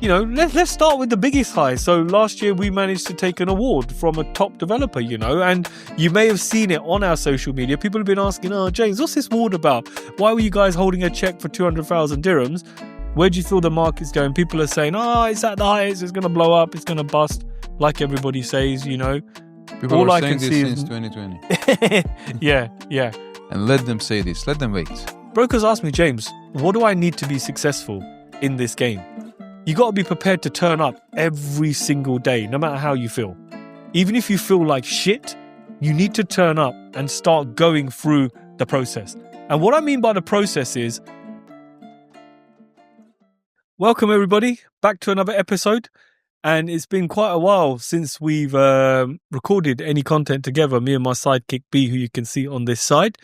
let's start with the biggest high. So last year we managed to take an award from a top developer, and you may have seen it on our social media. People have been asking, "Oh, James, what's this award about? Why were you guys holding a check for 200,000 dirhams? Where do you feel the market's going?" People are saying, "Oh, it's at the highest. It's going to blow up. It's going to bust," like everybody says, People All are I saying can this see since is 2020. yeah. And let them say this. Let them wait. Brokers ask me, "James, what do I need to be successful in this game?" You got to be prepared to turn up every single day, no matter how you feel. Even if you feel like shit, you need to turn up and start going through the process. And what I mean by the process is, welcome everybody back to another episode. And it's been quite a while since we've recorded any content together, me and my sidekick B, who you can see on this side.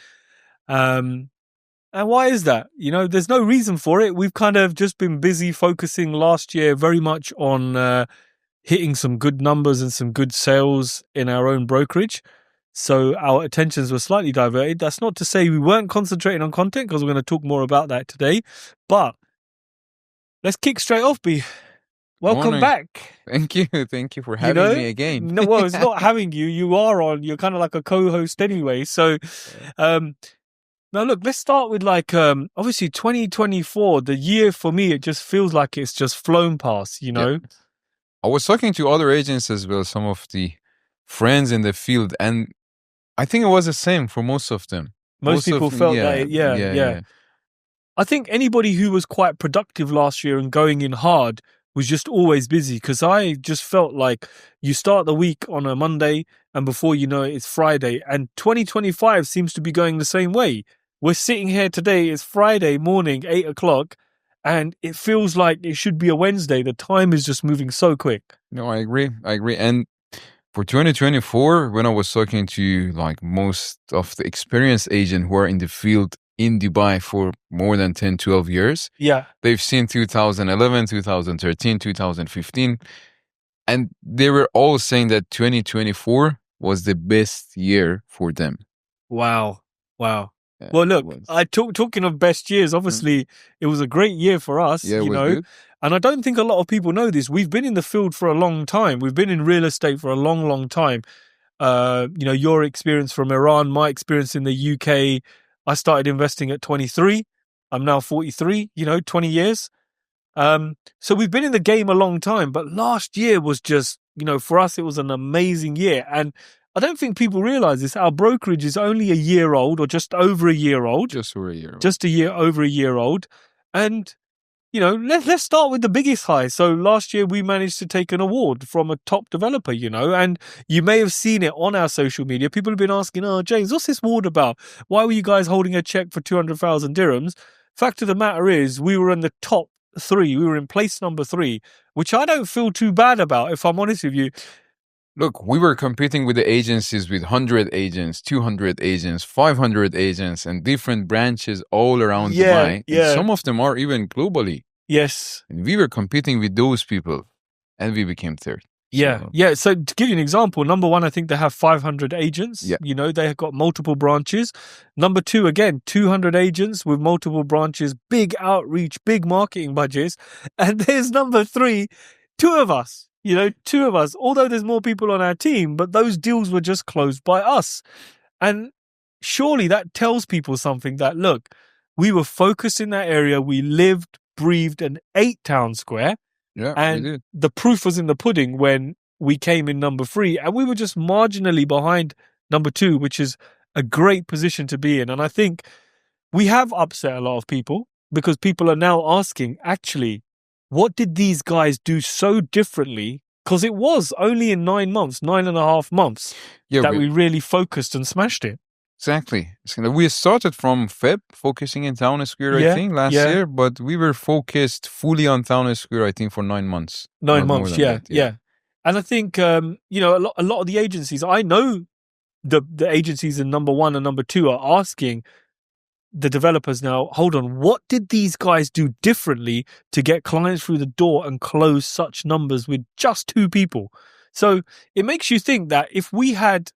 And why is that? There's no reason for it. We've kind of just been busy focusing last year very much on hitting some good numbers and some good sales in our own brokerage. So our attentions were slightly diverted. That's not to say we weren't concentrating on content, because we're going to talk more about that today. But let's kick straight off, B. Welcome Morning. back. Thank you. Thank you for having me again. No, well, it's not having you. You are on. You're kind of like a co-host anyway. So, now look, let's start with obviously 2024, the year for me, it just feels like it's just flown past, Yeah. I was talking to other agents as well, some of the friends in the field, and I think it was the same for most of them. Most people felt that. Yeah. I think anybody who was quite productive last year and going in hard was just always busy, because I just felt like you start the week on a Monday and before you know it, it's Friday. And 2025 seems to be going the same way. We're sitting here today, it's Friday morning, 8 o'clock, and it feels like it should be a Wednesday. The time is just moving so quick. No, I agree. And for 2024, when I was talking to most of the experienced agents who are in the field in Dubai for more than 10, 12 years. Yeah. They've seen 2011, 2013, 2015. And they were all saying that 2024 was the best year for them. Wow. Yeah, Well, look, talking of best years, obviously, it was a great year for us, Yeah, it was good. And I don't think a lot of people know this. We've been in the field for a long time. We've been in real estate for a long, long time. Your experience from Iran, my experience in the UK. I started investing at 23. I'm now 43, 20 years. So we've been in the game a long time, but last year was just, for us, it was an amazing year. And I don't think people realize this. Our brokerage is only a year old, or just over a year old. Just over a year. Just over a year old. And, let's start with the biggest high. So last year we managed to take an award from a top developer, and you may have seen it on our social media. People have been asking, "Oh, James, what's this award about? Why were you guys holding a check for 200,000 dirhams? Fact of the matter is, we were in the top 3. We were in place number 3, which I don't feel too bad about, if I'm honest with you. Look, we were competing with the agencies with 100 agents, 200 agents, 500 agents, and different branches all around Dubai. Yeah. And some of them are even globally. Yes. And we were competing with those people, and we became third. Yeah. So to give you an example, number 1, I think they have 500 agents. Yeah. They have got multiple branches. Number 2, again, 200 agents with multiple branches, big outreach, big marketing budgets. And there's number 3, 2 of us. 2 of us, although there's more people on our team, but those deals were just closed by us. And surely that tells people something, that, look, we were focused in that area. We lived, breathed, and ate Town Square. Yeah, and we did. The proof was in the pudding when we came in number 3, and we were just marginally behind number 2, which is a great position to be in. And I think we have upset a lot of people, because people are now asking, actually, what did these guys do so differently? Because it was only in 9.5 months that we really focused and smashed it. Exactly. We started from Feb, focusing in Town Square, I think, last year, but we were focused fully on Town Square, I think, for 9 months. 9 months, yeah. And I think, a lot of the agencies, I know the agencies in number 1 and number 2 are asking the developers now, hold on, what did these guys do differently to get clients through the door and close such numbers with just 2 people? So it makes you think that if we had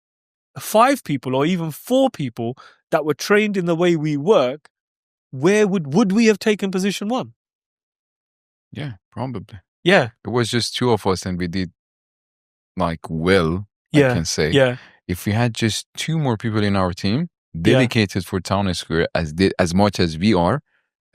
5 people or even 4 people that were trained in the way we work, where would we have taken position 1? Yeah, probably. Yeah. It was just two of us and we did like well, I Yeah. can say. Yeah. If we had just two more people in our team dedicated for Town Square as much as we are,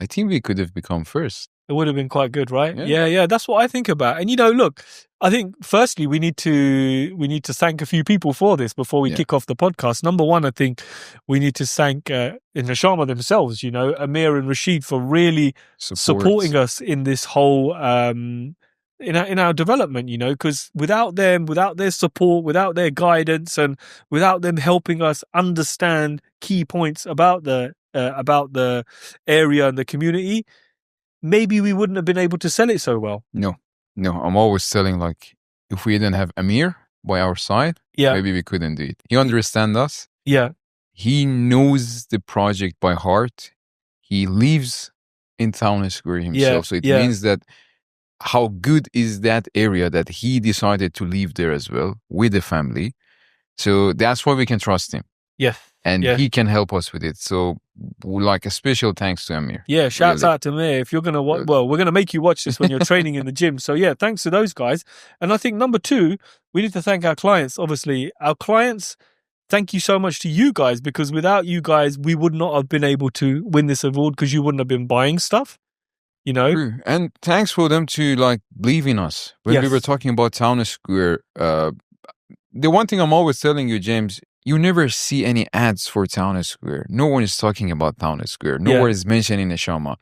I think we could have become first. It would have been quite good, right? Yeah. Yeah. That's what I think about. And look, I think firstly we need to thank a few people for this before we kick off the podcast. Number one, I think we need to thank in Nashama themselves, Amir and Rashid for really supporting us in this whole in our development, because without them, without their support, without their guidance, and without them helping us understand key points about the area and the community, maybe we wouldn't have been able to sell it so well. No, I'm always telling like if we didn't have Amir by our side, maybe we couldn't do it. He understands us. Yeah. He knows the project by heart. He lives in Town Square himself. So it means that how good is that area that he decided to live there as well with the family. So that's why we can trust him. Yeah. And he can help us with it. So like a special thanks to Amir. Yeah, shouts out to Amir. If you're going to watch, well, we're going to make you watch this when you're training in the gym. So yeah, thanks to those guys. And I think number two, we need to thank our clients. Obviously, our clients, thank you so much to you guys, because without you guys, we would not have been able to win this award because you wouldn't have been buying stuff, True. And thanks for them to like believe in us. When we were talking about Town Square, the one thing I'm always telling you, James, you never see any ads for Town Square. No one is talking about Town Square. No one is mentioning Neshama.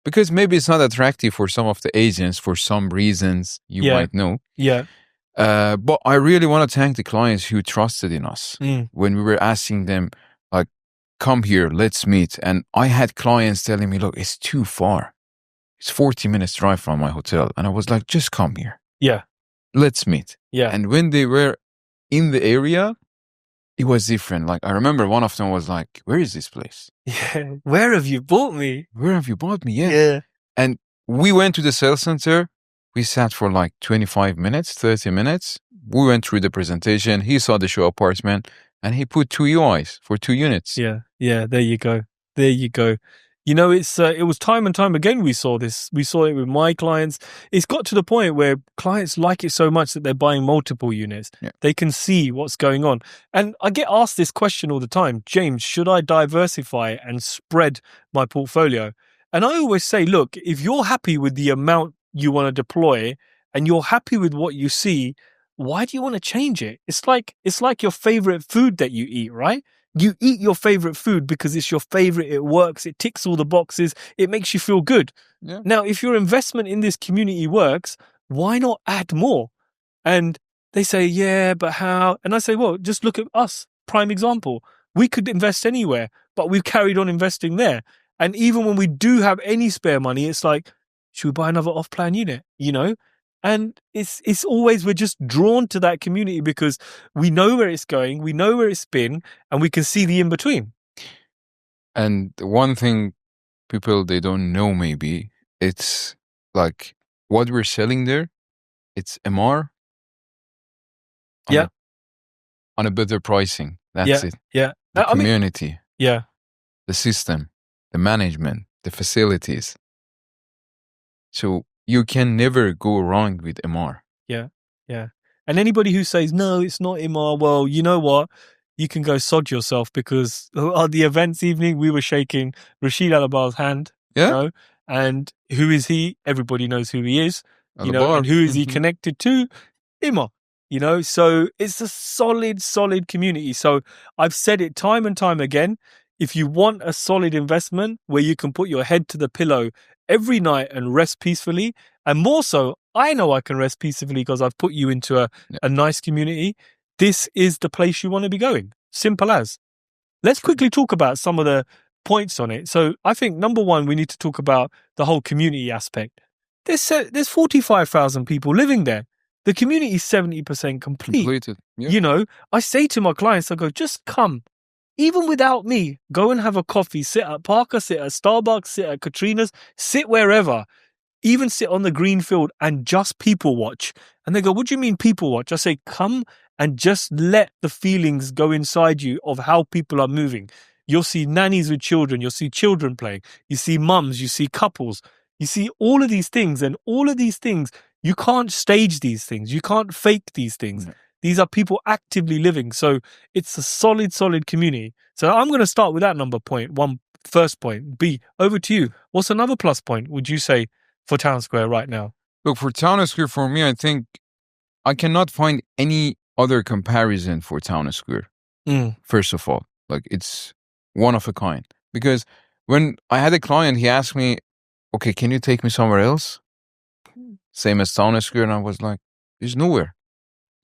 Because maybe it's not attractive for some of the agents for some reasons you might know. Yeah. But I really want to thank the clients who trusted in us when we were asking them, like, come here, let's meet. And I had clients telling me, look, it's too far. It's 40 minutes drive from my hotel. And I was like, just come here. Yeah. Let's meet. Yeah. And when they were in the area, it was different. Like, I remember one of them was like, where is this place? Yeah. Where have you bought me? Where have you bought me? Yeah. Yeah. And we went to the sales center. We sat for like 25 minutes, 30 minutes. We went through the presentation. He saw the show apartment and he put 2 UIs for 2 units. Yeah. Yeah. There you go. There you go. It was time and time again we saw this. We saw it with my clients. It's got to the point where clients like it so much that they're buying multiple units. Yeah. They can see what's going on. And I get asked this question all the time, James, should I diversify and spread my portfolio? And I always say, look, if you're happy with the amount you want to deploy and you're happy with what you see, why do you want to change it? It's like your favorite food that you eat, right? You eat your favorite food because it's your favorite, it works, it ticks all the boxes, it makes you feel good. Yeah. Now, if your investment in this community works, why not add more? And they say, yeah, but how? And I say, well, just look at us, prime example. We could invest anywhere, but we've carried on investing there. And even when we do have any spare money, it's like, should we buy another off-plan unit, And it's always, we're just drawn to that community because we know where it's going, we know where it's been, and we can see the in-between. And one thing people, they don't know maybe, it's like what we're selling there, it's MR on a better pricing. That's it. Yeah. The community. Yeah. The system, the management, the facilities. So you can never go wrong with MR. Yeah, yeah. And anybody who says, no, it's not MR, well, you know what? You can go sod yourself, because at the events evening, we were shaking Rashid Alabar's hand. Yeah. And who is he? Everybody knows who he is. Alabar. And who is he connected to? Imar. So it's a solid community. So I've said it time and time again. If you want a solid investment where you can put your head to the pillow every night and rest peacefully, and more so, I know I can rest peacefully because I've put you into a nice community, this is the place you want to be going. Simple as. Let's quickly talk about some of the points on it. So I think, number one, we need to talk about the whole community aspect. There's 45,000 people living there. The community is 70% complete. Completed. Yeah. I say to my clients, I go, just come. Even without me, go and have a coffee, sit at Parker, sit at Starbucks, sit at Katrina's, sit wherever, even sit on the green field and just people watch. And they go, what do you mean people watch? I say, come and just let the feelings go inside you of how people are moving. You'll see nannies with children. You'll see children playing. You see mums. You see couples. You see all of these things. And all of these things, You can't stage these things. You can't fake these things. These are people actively living. So it's a solid community. So I'm going to start with that first point. B, over to you. What's another plus point, would you say, for Town Square right now? Look, for Town Square, for me, I think I cannot find any other comparison for Town Square. First of all, like, it's one of a kind. Because when I had a client, he asked me, okay, can you take me somewhere else? Same as Town Square. And I was like, there's nowhere.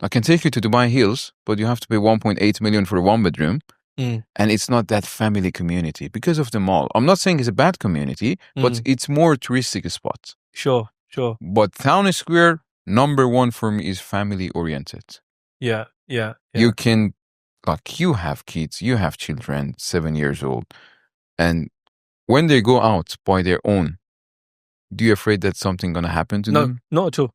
I can take you to Dubai Hills, but you have to pay 1.8 million for a 1-bedroom. And it's not that family community because of the mall. I'm not saying it's a bad community, but it's more touristic spot. Sure. But Town Square, number one for me, is family oriented. Yeah. You can, like, you have kids, you have children, 7 years old. And when they go out by their own, do you afraid that something going to happen to them? No, not at all.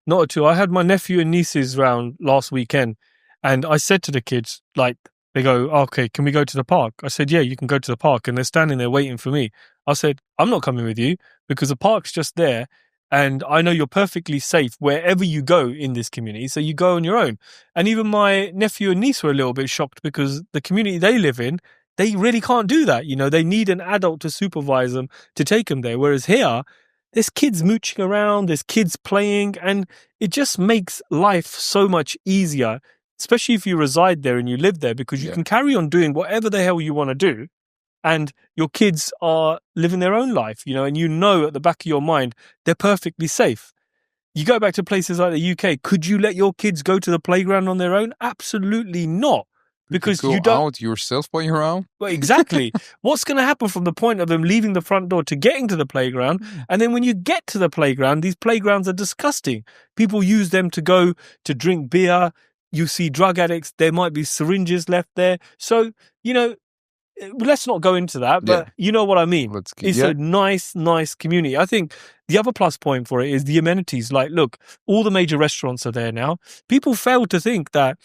Not at all. I had my nephew and nieces round last weekend, and I said to the kids, like, they go, okay, can we go to the park? I said, yeah, you can go to the park. And they're standing there waiting for me. I said, I'm not coming with you because the park's just there. And I know you're perfectly safe wherever you go in this community. So you go on your own. And even my nephew and niece were a little bit shocked because the community they live in, they really can't do that. You know, they need an adult to supervise them to take them there. Whereas here, there's kids mooching around, there's kids playing, and it just makes life so much easier, especially if you reside there and you live there, because you can carry on doing whatever the hell you want to do. And your kids are living their own life, you know, and you know at the back of your mind, they're perfectly safe. You go back to places like the UK, could you let your kids go to the playground on their own? Absolutely not. Because you don't out yourself by your own. Well, exactly. What's going to happen from the point of them leaving the front door to getting to the playground? And then when you get to the playground, these playgrounds are disgusting. People use them to go to drink beer. You see drug addicts. There might be syringes left there. So, you know, let's not go into that, but you know what I mean. It's a nice community. I think the other plus point for it is the amenities. Like, look, all the major restaurants are there now. People fail to think that,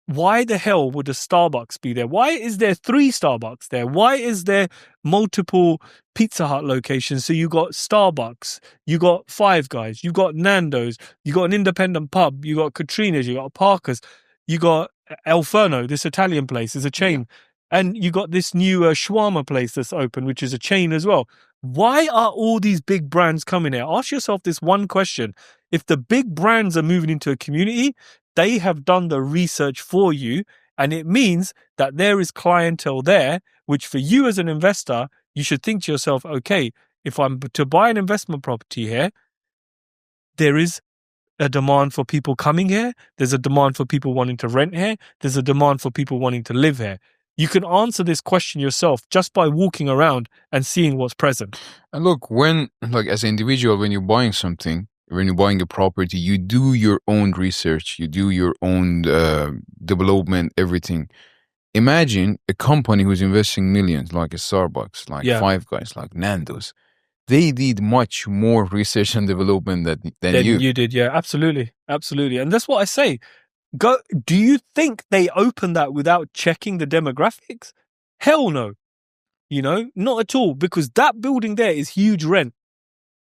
why the hell would a Starbucks be there? Why is there 3 Starbucks there? Why is there multiple Pizza Hut locations? So you got Starbucks, you got Five Guys, you got Nando's, you got an independent pub, you got Katrina's, you got Parker's, you got El Forno, this Italian place is a chain. And you got this new shawarma place that's open, which is a chain as well. Why are all these big brands coming here? Ask yourself this one question. If the big brands are moving into a community, they have done the research for you, and it means that there is clientele there, which for you as an investor, you should think to yourself, okay, if I'm to buy an investment property here, there is a demand for people coming here. There's a demand for people wanting to rent here. There's a demand for people wanting to live here. You can answer this question yourself just by walking around and seeing what's present. And look, when, like, as an individual, when you're buying something, when you're buying a property, you do your own research, you do your own development, everything. Imagine a company who's investing millions, like a Starbucks, like Five Guys, like Nando's. They did much more research and development than you. You did, yeah, absolutely. And that's what I say. Do you think they opened that without checking the demographics? Hell no. You know, not at all, because that building there is huge rent.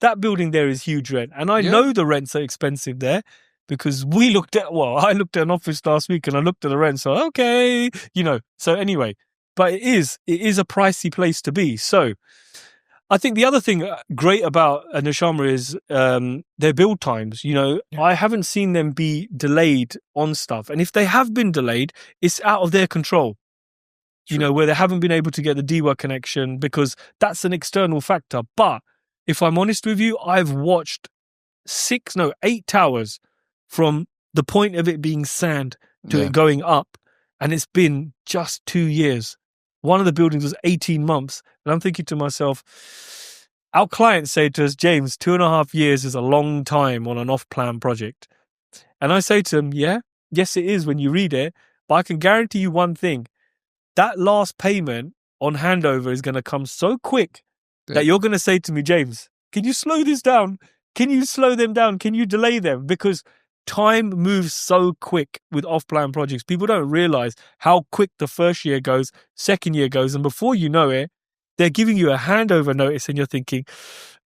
And I know the rents are expensive there because I looked at an office last week and I looked at the rent. So, okay, you know, so anyway, but it is a pricey place to be. So I think the other thing great about Nishama is their build times. You know, I haven't seen them be delayed on stuff. And if they have been delayed, it's out of their control. Sure. You know, where they haven't been able to get the DWA connection because that's an external factor. But if I'm honest with you, I've watched 8 towers from the point of it being sand to it going up. And it's been just 2 years. One of the buildings was 18 months. And I'm thinking to myself, our clients say to us, James, 2.5 years is a long time on an off-plan project. And I say to them, yes, it is when you read it. But I can guarantee you one thing. That last payment on handover is going to come so quick that you're going to say to me, James, can you slow this down? Can you slow them down? Can you delay them? Because time moves so quick with off-plan projects. People don't realize how quick the first year goes, second year goes, and before you know it, they're giving you a handover notice and you're thinking,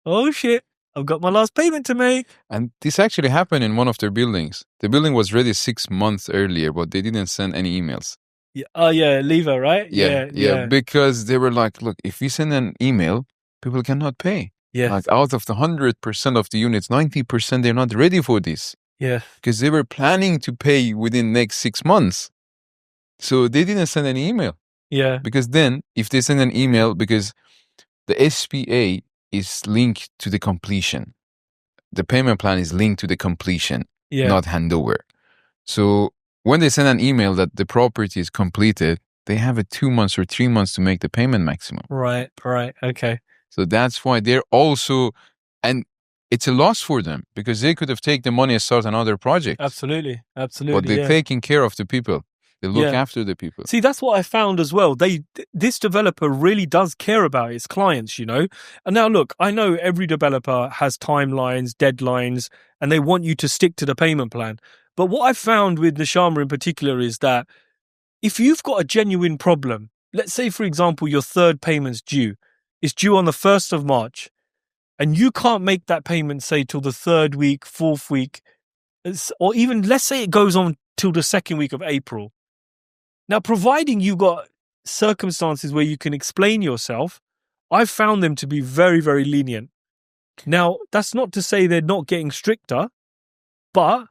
oh shit, I've got my last payment to make. And this actually happened in one of their buildings. The building was ready 6 months earlier, but they didn't send any emails. Yeah. Oh, yeah, lever, right? Yeah. Because they were like, look, if we send an email, people cannot pay. Yeah. Like out of the 100% of the units, 90% they're not ready for this. Yeah. Because they were planning to pay within next 6 months. So they didn't send any email. Yeah. Because then if they send an email, because the SPA is linked to the completion. The payment plan is linked to the completion, not handover. So when they send an email that the property is completed, they have 2 months or 3 months to make the payment maximum. Right. Okay. So that's why they're also, and it's a loss for them because they could have taken the money and start another project. Absolutely. But they're taking care of the people. They look after the people. See, that's what I found as well. This developer really does care about its clients, And now look, I know every developer has timelines, deadlines, and they want you to stick to the payment plan. But what I found with Nishama in particular is that if you've got a genuine problem, let's say, for example, your third payment's due. It's due on the 1st of March, and you can't make that payment, say, till the 3rd week, 4th week, or even let's say it goes on till the 2nd week of April. Now, providing you've got circumstances where you can explain yourself, I've found them to be very, very lenient. Now, that's not to say they're not getting stricter, but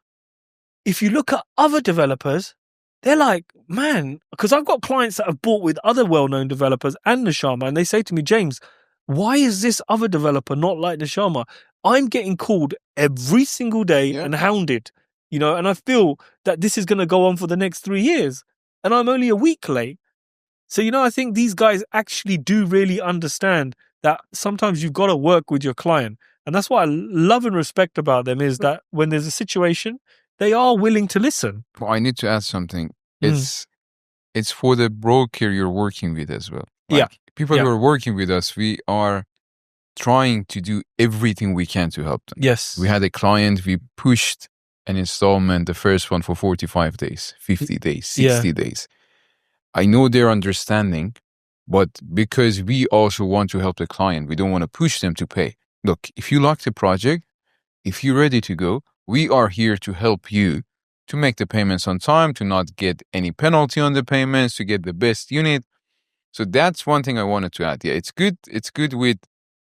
if you look at other developers, they're like, man, because I've got clients that have bought with other well-known developers and Nishama, and they say to me, James, why is this other developer not like Nishama? I'm getting called every single day and hounded, and I feel that this is going to go on for the next 3 years. And I'm only a week late. So, I think these guys actually do really understand that sometimes you've got to work with your client. And that's what I love and respect about them is that when there's a situation, they are willing to listen. Well, I need to add something. It's for the broker you're working with as well. People who are working with us, we are trying to do everything we can to help them. Yes. We had a client, we pushed an installment, the first one for 45 days, 50 days, 60 days. I know they're understanding, but because we also want to help the client, we don't want to push them to pay. Look, if you like the project, if you're ready to go, we are here to help you to make the payments on time, to not get any penalty on the payments, to get the best unit. So that's one thing I wanted to add. Yeah, it's good. It's good with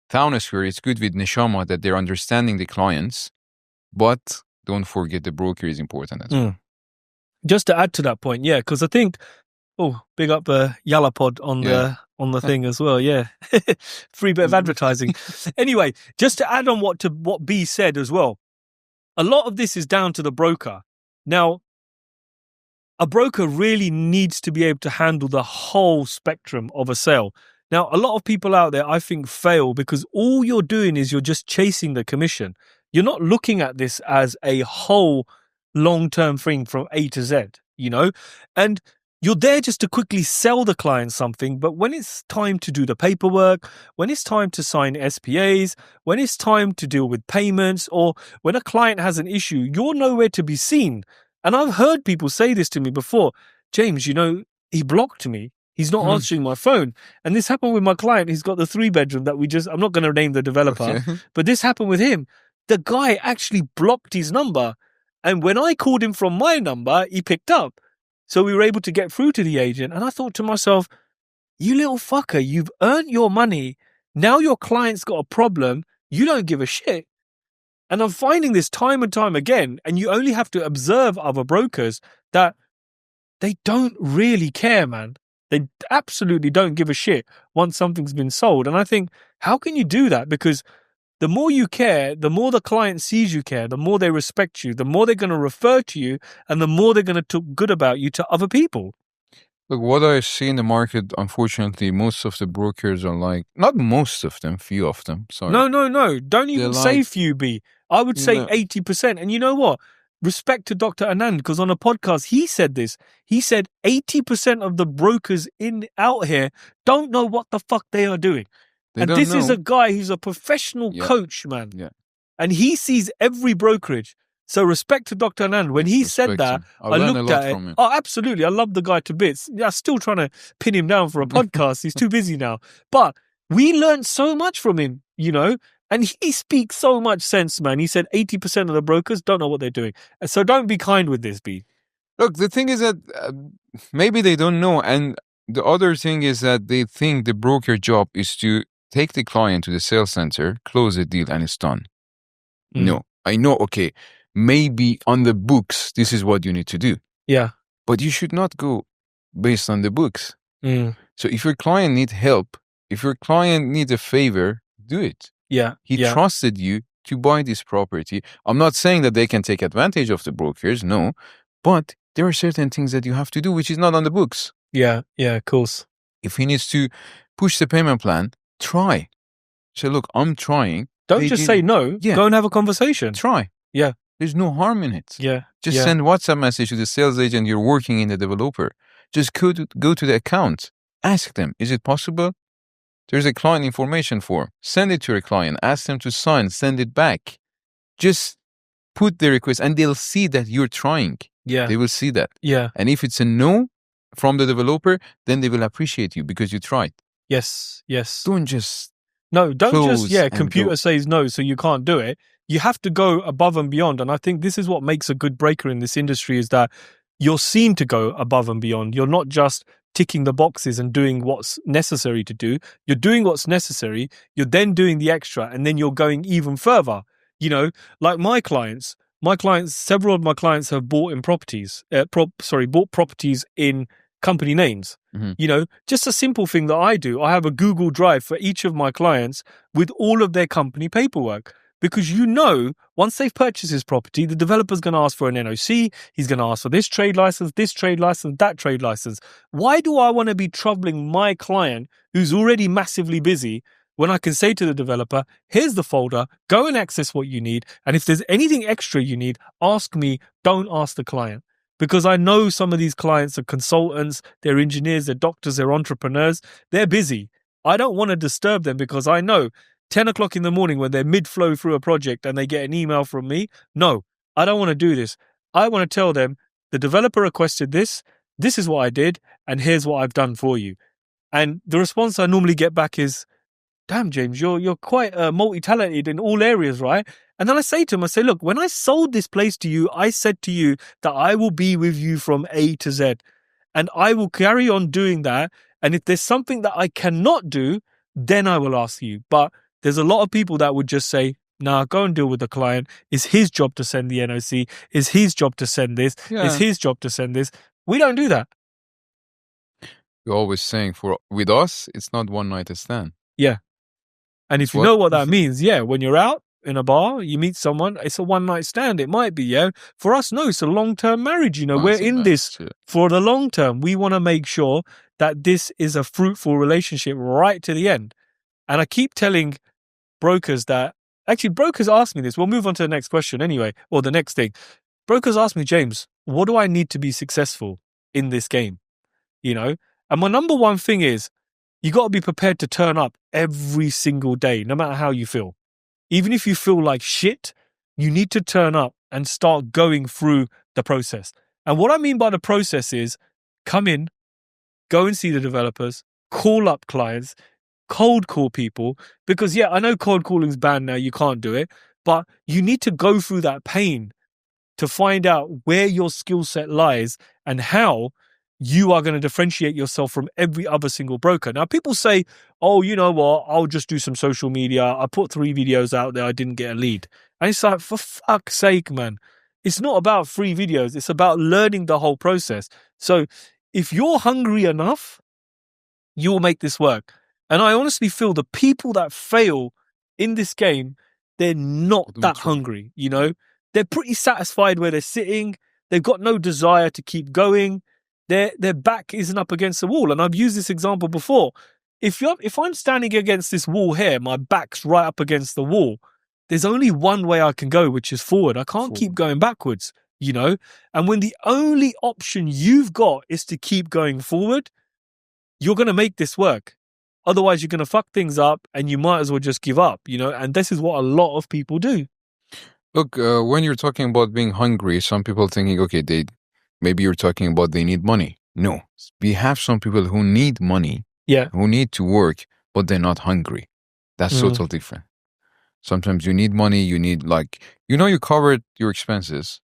Town Square. It's good with Nishama that they're understanding the clients, but don't forget the broker is important as well. Just to add to that point, because I think, big up Yallapod on the thing as well, free bit of advertising. Anyway, just to add on what B said as well, a lot of this is down to the broker. Now, a broker really needs to be able to handle the whole spectrum of a sale. Now, a lot of people out there, I think, fail because all you're doing is you're just chasing the commission. You're not looking at this as a whole long-term thing from A to Z, and you're there just to quickly sell the client something. But when it's time to do the paperwork, when it's time to sign SPAs, when it's time to deal with payments, or when a client has an issue, you're nowhere to be seen. And I've heard people say this to me before. James, he blocked me. He's not answering my phone. And this happened with my client. He's got the 3-bedroom that I'm not going to name the developer, but this happened with him. The guy actually blocked his number. And when I called him from my number, he picked up. So we were able to get through to the agent. And I thought to myself, you little fucker, you've earned your money. Now your client's got a problem. You don't give a shit. And I'm finding this time and time again. And you only have to observe other brokers that they don't really care, man. They absolutely don't give a shit once something's been sold. And I think, how can you do that? Because the more you care, the more the client sees you care, the more they respect you, the more they're going to refer to you, and the more they're going to talk good about you to other people. Look, what I see in the market, unfortunately, most of the brokers are like, not most of them, few of them, sorry. No. Don't even say few, B. I would say 80%. And you know what? Respect to Dr. Anand, because on a podcast, he said this. He said 80% of the brokers out here don't know what the fuck they are doing. And this is a guy who's a professional coach, man. Yeah. And he sees every brokerage. So respect to Dr. Anand. When he said that, I looked at it. Oh, absolutely. I love the guy to bits. I'm still trying to pin him down for a podcast. He's too busy now. But we learned so much from him, And he speaks so much sense, man. He said 80% of the brokers don't know what they're doing. So don't be kind with this, B. Look, the thing is that maybe they don't know. And the other thing is that they think the broker job is to take the client to the sales center, close the deal, and it's done. No, I know, okay, maybe on the books, this is what you need to do. Yeah. But you should not go based on the books. So if your client needs help, if your client needs a favor, do it. Yeah. He trusted you to buy this property. I'm not saying that they can take advantage of the brokers, no. But there are certain things that you have to do, which is not on the books. Yeah, of course. If he needs to push the payment plan, try. Say, look, I'm trying. Don't just say no. Yeah. Go and have a conversation. Try. Yeah. There's no harm in it. Yeah. Just send WhatsApp message to the sales agent you're working in, the developer. Just go to the account. Ask them, is it possible? There's a client information form. Send it to your client. Ask them to sign. Send it back. Just put the request and they'll see that you're trying. Yeah. They will see that. Yeah. And if it's a no from the developer, then they will appreciate you because you tried. Yes. Don't just computer says no, so you can't do it. You have to go above and beyond. And I think this is what makes a good broker in this industry is that you're seen to go above and beyond. You're not just ticking the boxes and doing what's necessary to do. You're doing what's necessary. You're then doing the extra, and then you're going even further. You know, like several of my clients have bought properties in company names. You know, just a simple thing that I do. I have a Google Drive for each of my clients with all of their company paperwork. Because once they've purchased this property, the developer's going to ask for an NOC, he's going to ask for this trade license, that trade license. Why do I want to be troubling my client who's already massively busy when I can say to the developer, here's the folder, go and access what you need, and if there's anything extra you need, ask me, don't ask the client. Because I know some of these clients are consultants, they're engineers, they're doctors, they're entrepreneurs, they're busy. I don't want to disturb them because I know 10 o'clock in the morning when they're mid-flow through a project and they get an email from me. No, I don't want to do this. I want to tell them, the developer requested this is what I did, and here's what I've done for you. And the response I normally get back is, damn, James, you're quite multi-talented in all areas, right? And then I say to him, look, when I sold this place to you, I said to you that I will be with you from A to Z, and I will carry on doing that. And if there's something that I cannot do, then I will ask you. But there's a lot of people that would just say, nah, go and deal with the client. It's his job to send the NOC. It's his job to send this. Yeah. It's his job to send this. We don't do that. You're always saying with us, it's not one night stand. Yeah. And if you know what that means, when you're out in a bar, you meet someone, it's a one night stand. It might be, For us, no, it's a long-term marriage. We're in this for the long term. We want to make sure that this is a fruitful relationship right to the end. And I keep telling brokers that, actually, brokers ask me this. We'll move on to the next question anyway, or the next thing. Brokers ask me, James, what do I need to be successful in this game? And my number one thing is, you got to be prepared to turn up every single day, no matter how you feel. Even if you feel like shit, you need to turn up and start going through the process. And what I mean by the process is, come in, go and see the developers, call up clients, cold call people, because I know cold calling's banned now, you can't do it, but you need to go through that pain to find out where your skill set lies and how you are going to differentiate yourself from every other single broker. Now, people say, oh, you know what, I'll just do some social media. I put 3 videos out there, I didn't get a lead. And it's like, for fuck's sake, man. It's not about 3 videos. It's about learning the whole process. So if you're hungry enough, you will make this work. And I honestly feel the people that fail in this game, they're not that hungry, They're pretty satisfied where they're sitting. They've got no desire to keep going. Their back isn't up against the wall. And I've used this example before. If I'm standing against this wall here, my back's right up against the wall, there's only one way I can go, which is forward. I can't keep going backwards, And when the only option you've got is to keep going forward, you're going to make this work. Otherwise, you're going to fuck things up and you might as well just give up, And this is what a lot of people do. Look, when you're talking about being hungry, some people thinking, okay, maybe you're talking about they need money. No, we have some people who need money, who need to work, but they're not hungry. That's totally different. Sometimes you need money. You need you covered your expenses.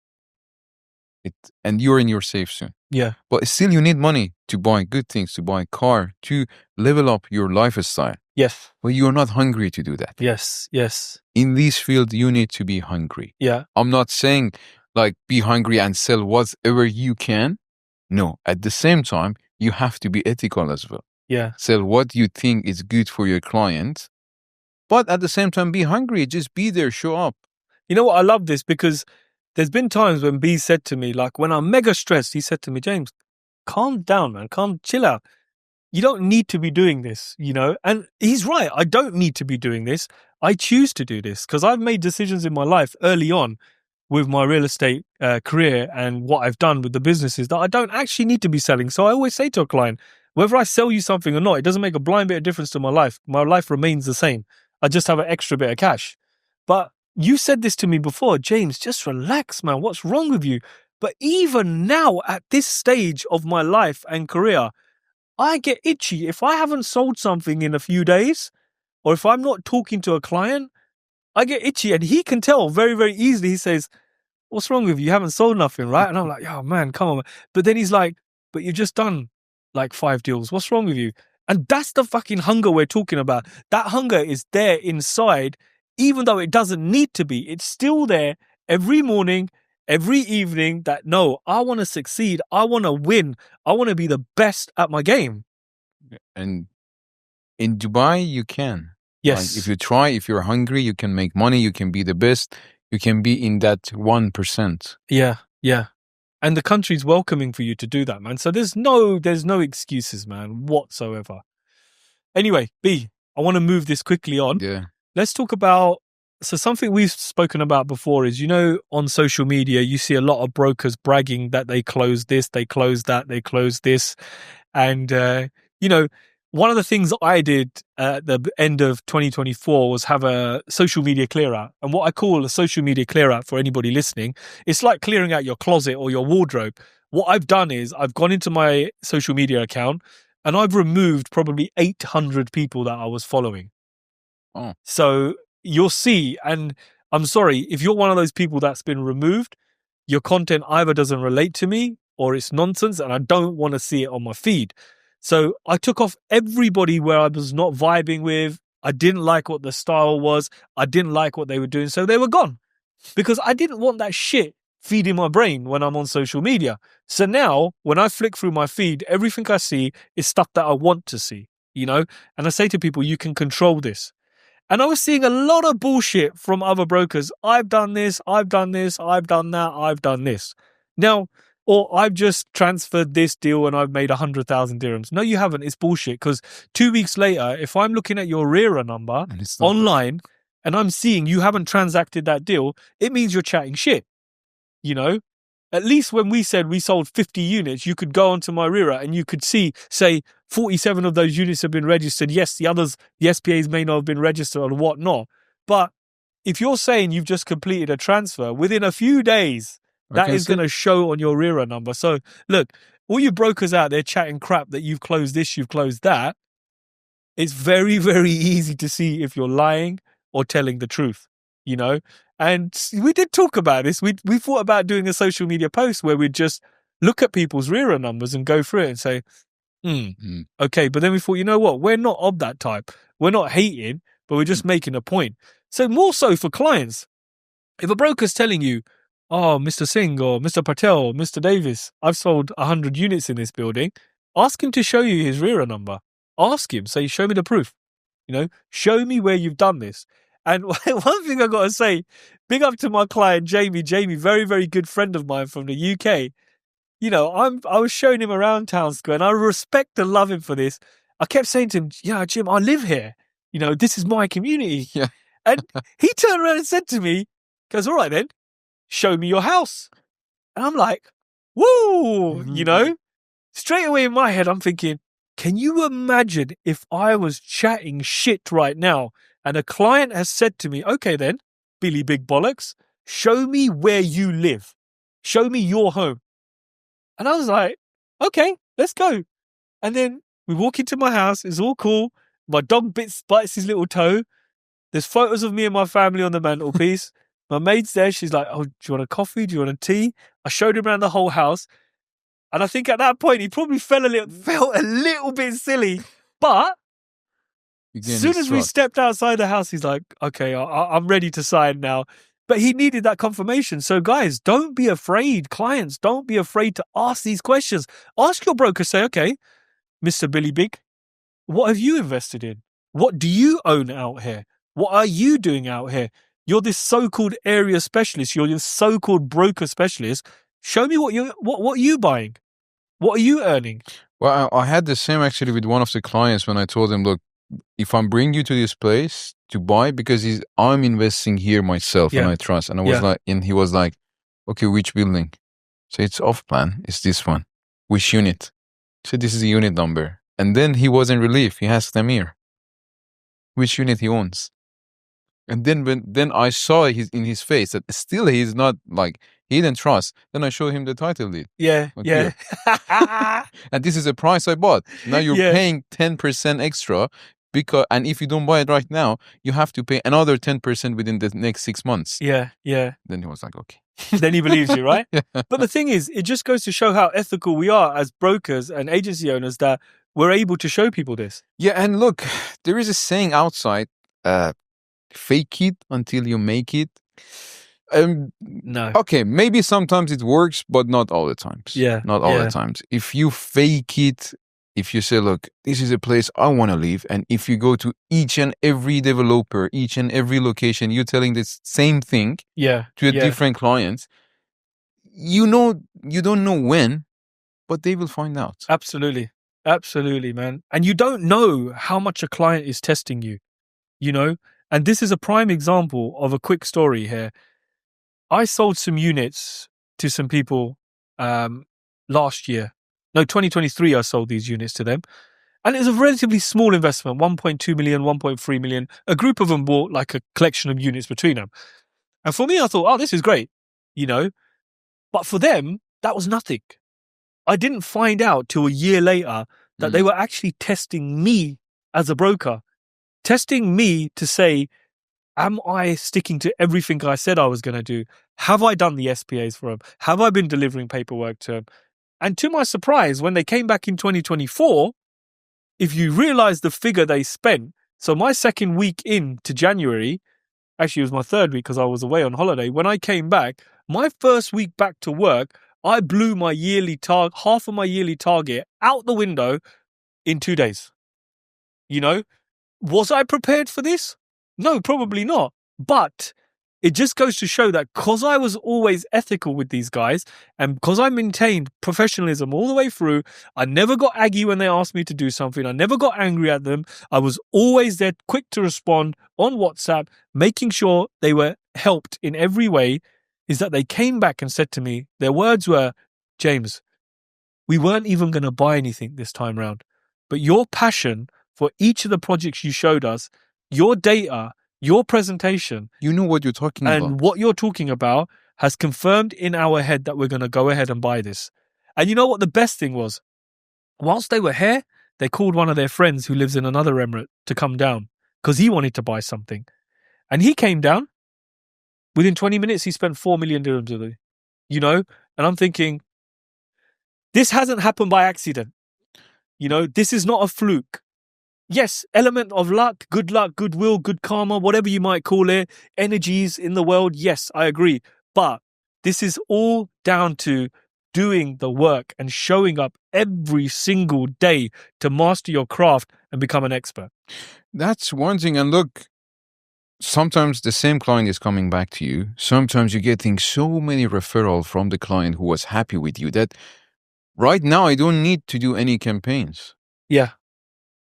And you're in your safe zone. Yeah. But still you need money to buy good things, to buy a car, to level up your lifestyle. Yes. But you're not hungry to do that. Yes. Yes. In this field, you need to be hungry. Yeah. I'm not saying be hungry and sell whatever you can. No. At the same time, you have to be ethical as well. Yeah. Sell what you think is good for your client. But at the same time, be hungry. Just be there, show up. You know what? I love this because there's been times when B said to me, when I'm mega stressed, he said to me, James, calm down, man. Chill out. You don't need to be doing this, And he's right. I don't need to be doing this. I choose to do this because I've made decisions in my life early on with my real estate career and what I've done with the businesses that I don't actually need to be selling. So I always say to a client, whether I sell you something or not, it doesn't make a blind bit of difference to my life. My life remains the same. I just have an extra bit of cash. But you said this to me before, James, just relax, man. What's wrong with you? But even now, at this stage of my life and career, I get itchy. If I haven't sold something in a few days, or if I'm not talking to a client, I get itchy. And he can tell very, very easily. He says, what's wrong with you? You haven't sold nothing, right? And I'm like, oh, man, come on. But then he's like, but you've just done 5 deals. What's wrong with you? And that's the fucking hunger we're talking about. That hunger is there inside, even though it doesn't need to be. It's still there every morning, every evening that, no, I want to succeed. I want to win. I want to be the best at my game. And in Dubai, you can. Yes. If you try, if you're hungry, you can make money. You can be the best. You can be in that 1%. Yeah, yeah. And the country's welcoming for you to do that, man. So there's no excuses, man, whatsoever. Anyway, B, I want to move this quickly on. Yeah. Let's talk about, something we've spoken about before is, on social media, you see a lot of brokers bragging that they closed this, they closed that, they closed this. And, one of the things I did at the end of 2024 was have a social media clear out. And what I call a social media clear out for anybody listening, it's like clearing out your closet or your wardrobe. What I've done is I've gone into my social media account and I've removed probably 800 people that I was following. Oh. So you'll see, and I'm sorry, if you're one of those people that's been removed, your content either doesn't relate to me or it's nonsense and I don't want to see it on my feed. So I took off everybody where I was not vibing with. I didn't like what the style was. I didn't like what they were doing. So they were gone because I didn't want that shit feeding my brain when I'm on social media. So now when I flick through my feed, everything I see is stuff that I want to see, And I say to people, you can control this. And I was seeing a lot of bullshit from other brokers. I've done this, I've done this, I've done that, I've done this. Now, or I've just transferred this deal and I've made 100,000 dirhams. No, you haven't. It's bullshit. Because 2 weeks later, if I'm looking at your RERA number online and I'm seeing you haven't transacted that deal, it means you're chatting shit. At least when we said we sold 50 units, you could go onto my RERA and you could see, say, 47 of those units have been registered. Yes, the others, the SPAs may not have been registered or whatnot. But if you're saying you've just completed a transfer within a few days, that is going to show on your RERA number. So look, all you brokers out there chatting crap that you've closed this, you've closed that. It's very, very easy to see if you're lying or telling the truth, And we did talk about this. We thought about doing a social media post where we'd just look at people's RERA numbers and go through it and say, okay. But then we thought, you know what? We're not of that type. We're not hating, but we're just making a point. So more so for clients, if a broker's telling you, oh, Mr. Singh or Mr. Patel or Mr. Davis, I've sold 100 units in this building, ask him to show you his RERA number. Ask him, say, show me the proof. Show me where you've done this. And one thing I got to say, big up to my client, Jamie. Jamie, very, very good friend of mine from the UK. I was showing him around Town Square and I respect and love him for this. I kept saying to him, yeah, Jim, I live here. This is my community. Yeah. And he turned around and said to me, goes, all right then, show me your house. And I'm like, whoa, straight away in my head, I'm thinking, can you imagine if I was chatting shit right now and a client has said to me, okay then, Billy Big Bollocks, show me where you live. Show me your home. And I was like, okay, let's go. And then we walk into my house. It's all cool. My dog bites his little toe. There's photos of me and my family on the mantelpiece. My maid's there. She's like, oh, do you want a coffee? Do you want a tea? I showed him around the whole house. And I think at that point, he probably felt a little bit silly. But as soon as we stepped outside the house, he's like, okay, I'm ready to sign now. But he needed that confirmation. So guys, don't be afraid. Clients, don't be afraid to ask these questions. Ask your broker, say, okay, Mr. Billy Big, what have you invested in? What do you own out here? What are you doing out here? You're this so-called area specialist. You're this so-called broker specialist. Show me what are you buying? What are you earning? Well, I had the same actually with one of the clients when I told him, look, if I'm bringing you to this place to buy, because I'm investing here myself and I trust. And I was like, and he was like, okay, which building? So it's off plan. It's this one. Which unit? So this is the unit number. And then he was in relief. He asked Amir which unit he owns. And then I saw in his face that still he's not like, he didn't trust. Then I showed him the title deed. Yeah. And this is the price I bought. Now you're paying 10% extra and if you don't buy it right now, you have to pay another 10% within the next 6 months. Yeah. Then he was like, okay. Then he believes you, right? But the thing is, it just goes to show how ethical we are as brokers and agency owners that we're able to show people this. Yeah, and look, there is a saying outside, fake it until you make it. No. Okay, maybe sometimes it works, but not all the times. Yeah. Not all the times. If you fake it, if you say, look, this is a place I want to live, and if you go to each and every developer, each and every location, you're telling the same thing to a different clients, you don't know when, but they will find out. Absolutely, man. And you don't know how much a client is testing you, And this is a prime example of a quick story here. I sold some units to some people last year. No, 2023, I sold these units to them. And it was a relatively small investment, 1.2 million, 1.3 million. A group of them bought like a collection of units between them. And for me, I thought, oh, this is great, But for them, that was nothing. I didn't find out till a year later that they were actually testing me as a broker, testing me to say, am I sticking to everything I said I was going to do? Have I done the SPAs for them? Have I been delivering paperwork to them? And to my surprise, when they came back in 2024, if you realize the figure they spent, so my second week into January, actually it was my third week because I was away on holiday. When I came back, my first week back to work, I blew my half of my yearly target out the window in 2 days. Was I prepared for this? No, probably not. But it just goes to show that because I was always ethical with these guys and because I maintained professionalism all the way through, I never got aggy when they asked me to do something. I never got angry at them. I was always there, quick to respond on WhatsApp, making sure they were helped in every way, is that they came back and said to me, their words were, James, we weren't even going to buy anything this time round, but your passion for each of the projects you showed us, your data, your presentation, you know what you're talking about. And what you're talking about has confirmed in our head that we're going to go ahead and buy this. And you know what the best thing was? Whilst they were here, they called one of their friends who lives in another emirate to come down because he wanted to buy something. And he came down. Within 20 minutes, he spent 4 million dirhams with it. And I'm thinking, this hasn't happened by accident. This is not a fluke. Yes, element of luck, goodwill, good karma, whatever you might call it, energies in the world. Yes, I agree. But this is all down to doing the work and showing up every single day to master your craft and become an expert. That's one thing. And look, sometimes the same client is coming back to you. Sometimes you're getting so many referrals from the client who was happy with you that right now I don't need to do any campaigns. Yeah.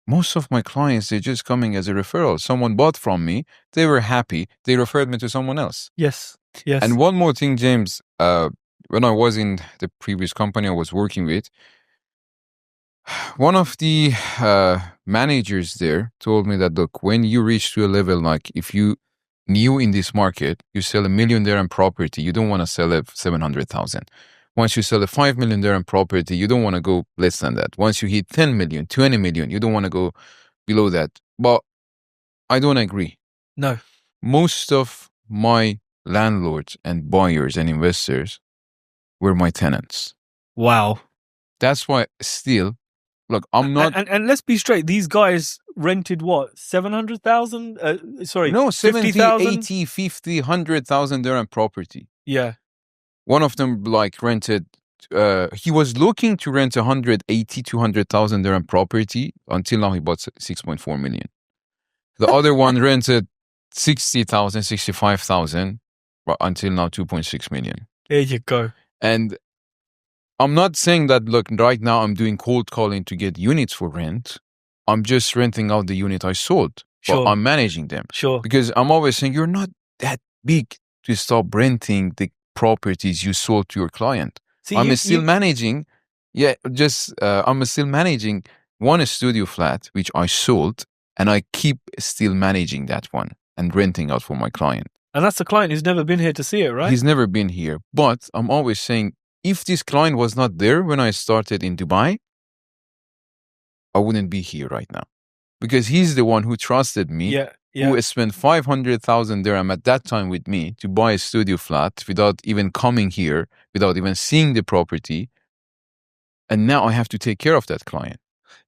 Most of my clients, they're just coming as a referral. Someone bought from me. They were happy. They referred me to someone else. Yes. And one more thing, James, when I was in the previous company I was working with, one of the managers there told me that, look, when you reach to a level, like if you new in this market, you sell $1 million dirham property, you don't want to sell it 700,000. Once you sell a 5 million dirham property, you don't want to go less than that. Once you hit 10 million, 20 million, you don't want to go below that. But I don't agree. No. Most of my landlords and buyers and investors were my tenants. Wow. That's why still, look, I'm not. And let's be straight. These guys rented what? 700,000? Sorry. No, 70, 50,000? 80, 50, 100,000 dirham property. Yeah. One of them like rented, he was looking to rent 180, 200,000 dirham property. Until now, he bought 6.4 million. The other one rented 60,000, 65,000, but until now 2.6 million. There you go. And I'm not saying that, look, right now I'm doing cold calling to get units for rent. I'm just renting out the unit I sold. Sure. But I'm managing them. Sure. Because I'm always saying you're not that big to stop renting the properties you sold to your client. See, I'm still managing. Yeah, I'm still managing one studio flat, which I sold, and I keep still managing that one and renting out for my client. And that's the client who's never been here to see it, right? He's never been here. But I'm always saying, if this client was not there when I started in Dubai, I wouldn't be here right now. Because he's the one who trusted me, who spent 500,000 dirham at that time with me to buy a studio flat without even coming here, without even seeing the property. And now I have to take care of that client.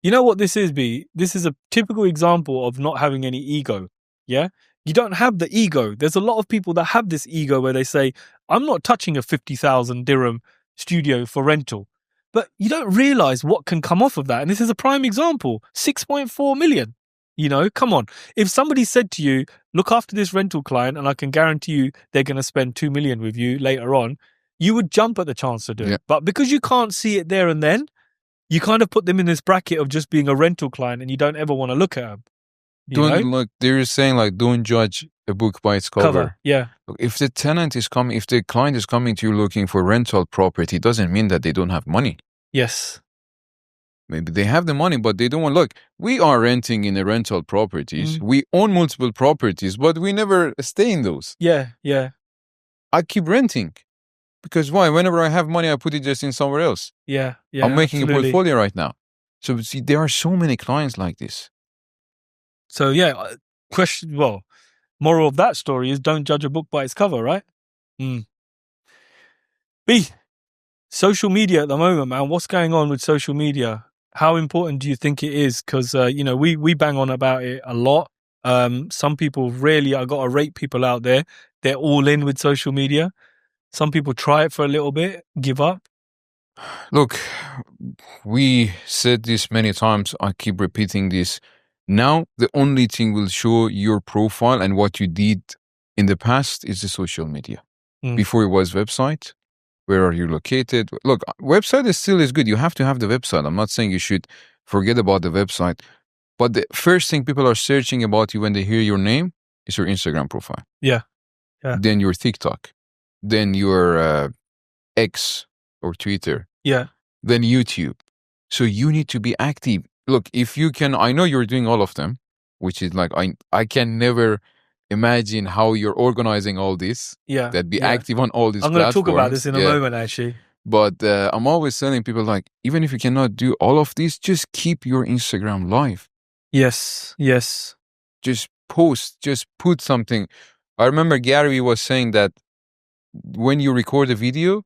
You know what this is, B? This is a typical example of not having any ego. Yeah? You don't have the ego. There's a lot of people that have this ego where they say, I'm not touching a 50,000 dirham studio for rental. But you don't realize what can come off of that. And this is a prime example. 6.4 million. You know, come on. If somebody said to you, look after this rental client and I can guarantee you they're going to spend 2 million with you later on, you would jump at the chance to do it. But because you can't see it there and then, you kind of put them in this bracket of just being a rental client and you don't ever want to look at them. Look, they're saying like, don't judge a book by its cover. Yeah. Look, if the tenant is coming, if the client is coming to you looking for rental property, it doesn't mean that they don't have money. Yes. Maybe they have the money, but they don't want, look, we are renting in the rental properties. We own multiple properties, but we never stay in those. Yeah. I keep renting. Because why? Whenever I have money, I put it just in somewhere else. Yeah. I'm making a portfolio right now. So see, there are so many clients like this. So yeah, moral of that story is don't judge a book by its cover, right? B, social media at the moment, man. What's going on with social media? How important do you think it is? Because, we bang on about it a lot. Some people really, I got to rate people out there. They're all in with social media. Some people try it for a little bit, give up. Look, we said this many times. I keep repeating this. Now, the only thing will show your profile and what you did in the past is the social media. Before it was website. Where are you located? Look, website is good. You have to have the website. I'm not saying you should forget about the website. But the first thing people are searching about you when they hear your name is your Instagram profile. Yeah. Then your TikTok. Then your X or Twitter. Yeah. Then YouTube. So you need to be active. Look, if you can, I know you're doing all of them, which is like, I can never imagine how you're organizing all this. Yeah. That be active on all these platforms. I'm going to talk about this in a moment, actually. But I'm always telling people, like, even if you cannot do all of this, just keep your Instagram live. Yes. Just post, just put something. I remember Gary was saying that when you record a video,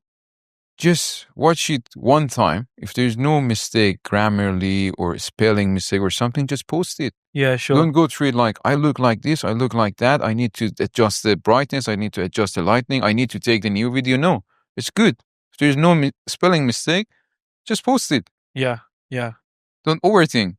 just watch it one time. If there's no mistake, grammarly or spelling mistake or something, just post it. Yeah, sure. Don't go through it like, I look like this, I look like that. I need to adjust the brightness. I need to adjust the lighting. I need to take the new video. No, it's good. If there's no spelling mistake, just post it. Yeah. Don't overthink.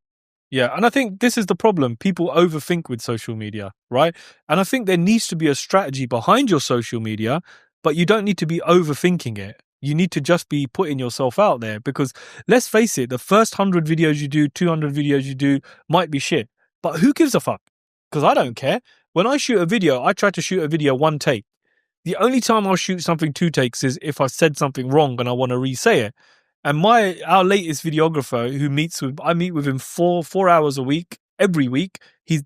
Yeah, and I think this is the problem. People overthink with social media, right? And I think there needs to be a strategy behind your social media, but you don't need to be overthinking it. You need to just be putting yourself out there because let's face it, the first 100 videos you do, 200 videos you do might be shit. But who gives a fuck? Because I don't care. When I shoot a video, I try to shoot a video one take. The only time I'll shoot something 2 takes is if I said something wrong and I want to re-say it. And our latest videographer I meet with him 4 hours a week, every week.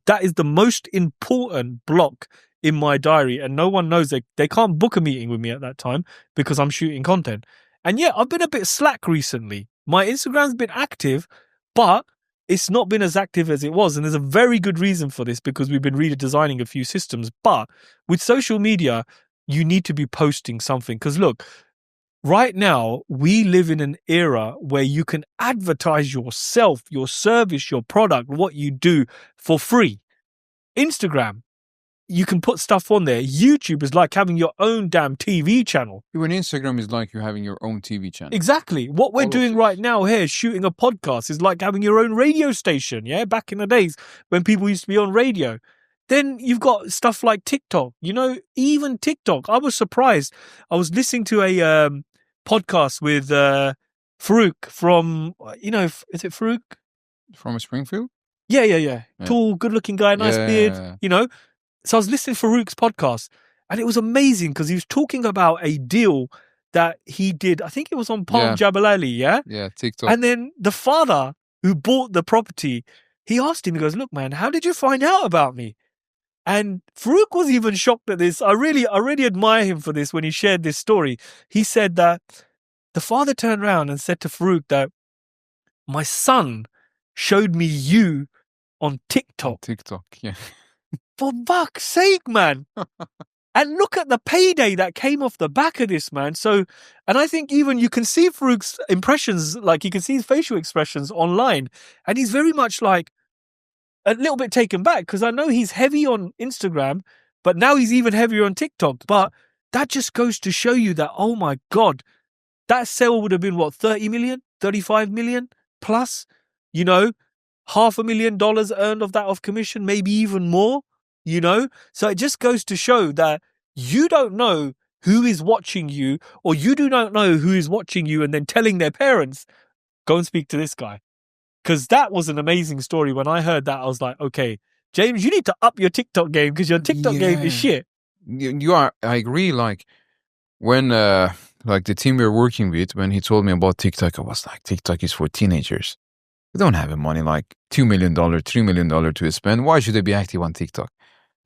That is the most important block in my diary. And no one knows they can't book a meeting with me at that time because I'm shooting content. And yeah, I've been a bit slack recently. My Instagram's been active, but it's not been as active as it was. And there's a very good reason for this, because we've been redesigning a few systems. But with social media, you need to be posting something. Because look, right now, we live in an era where you can advertise yourself, your service, your product, what you do for free. Instagram, you can put stuff on there. YouTube is like having your own damn TV channel. Even Instagram is like you having your own TV channel. Exactly. What we're doing right now here, shooting a podcast, is like having your own radio station. Yeah, back in the days when people used to be on radio. Then you've got stuff like TikTok. You know, even TikTok. I was surprised. I was listening to a podcast with Farouk from, you know, is it Farouk? From Springfield? Yeah. Tall, good-looking guy, nice beard, you know. So I was listening to Farouk's podcast, and it was amazing because he was talking about a deal that he did. I think it was on Palm Jabal Ali, yeah? Yeah, TikTok. And then the father who bought the property, he asked him, he goes, look, man, how did you find out about me? And Farouk was even shocked at this. I really admire him for this when he shared this story. He said that the father turned around and said to Farouk that my son showed me you on TikTok. TikTok, yeah. For fuck's sake, man. And look at the payday that came off the back of this, man. So, and I think even you can see Farouk's impressions, like you can see his facial expressions online. And he's very much like a little bit taken back, because I know he's heavy on Instagram, but now he's even heavier on TikTok. But that just goes to show you that, oh my God, that sale would have been what, 30 million, 35 million plus, you know, $500,000 earned of that off commission, maybe even more. You know, so it just goes to show that you don't know who is watching you, or you do not know who is watching you and then telling their parents, go and speak to this guy. Because that was an amazing story. When I heard that, I was like, okay, James, you need to up your TikTok game, because your TikTok game is shit. You are, I agree. Like when, like the team we were working with, when he told me about TikTok, I was like, TikTok is for teenagers. We don't have the money, like $2 million, $3 million to spend. Why should I be active on TikTok?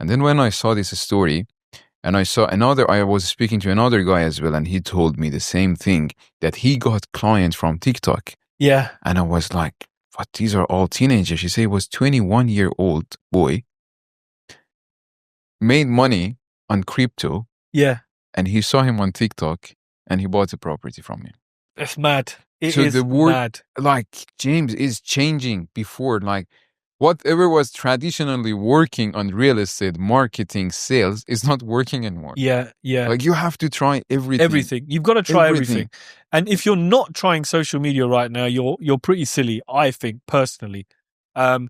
And then when I saw this story, and I was speaking to another guy as well, and he told me the same thing, that he got clients from TikTok. Yeah. And I was like, what, these are all teenagers? He said he was 21-year-old boy, made money on crypto. Yeah. And he saw him on TikTok, and he bought the property from him. It's mad. It so is the word, mad. Like, James, is changing. Before, like, whatever was traditionally working on real estate, marketing, sales is not working anymore. Yeah. Like, you have to try everything. Everything. You've got to try everything. And if you're not trying social media right now, you're pretty silly, I think, personally. And,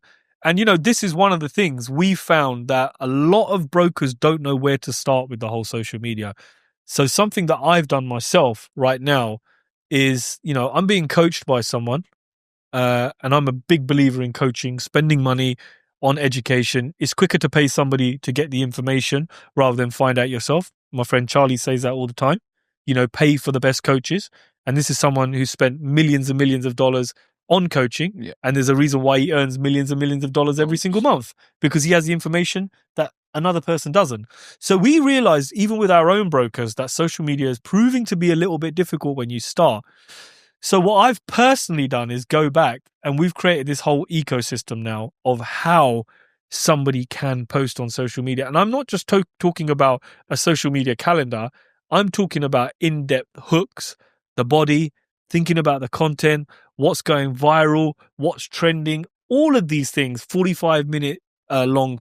you know, this is one of the things we found, that a lot of brokers don't know where to start with the whole social media. So something that I've done myself right now is, you know, I'm being coached by someone. And I'm a big believer in coaching, spending money on education. It's quicker to pay somebody to get the information rather than find out yourself. My friend Charlie says that all the time. You know, pay for the best coaches. And this is someone who spent millions and millions of dollars on coaching. Yeah. And there's a reason why he earns millions and millions of dollars every single month, because he has the information that another person doesn't. So we realized, even with our own brokers, that social media is proving to be a little bit difficult when you start. So what I've personally done is go back, and we've created this whole ecosystem now of how somebody can post on social media. And I'm not just talking about a social media calendar. I'm talking about in-depth hooks, the body, thinking about the content, what's going viral, what's trending, all of these things, 45-minute long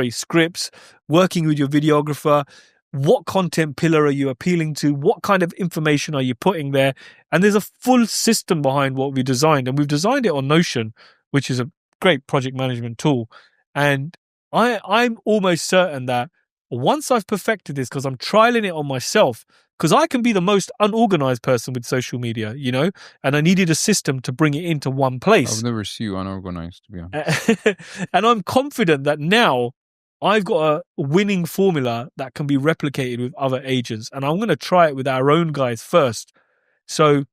scripts, working with your videographer. What content pillar are you appealing to? What kind of information are you putting there? And there's a full system behind what we designed. And we've designed it on Notion, which is a great project management tool. And I'm almost certain that once I've perfected this, because I'm trialing it on myself, because I can be the most unorganized person with social media, you know, and I needed a system to bring it into one place. I've never seen you unorganized, to be honest. And I'm confident that now I've got a winning formula that can be replicated with other agents, and I'm going to try it with our own guys first. So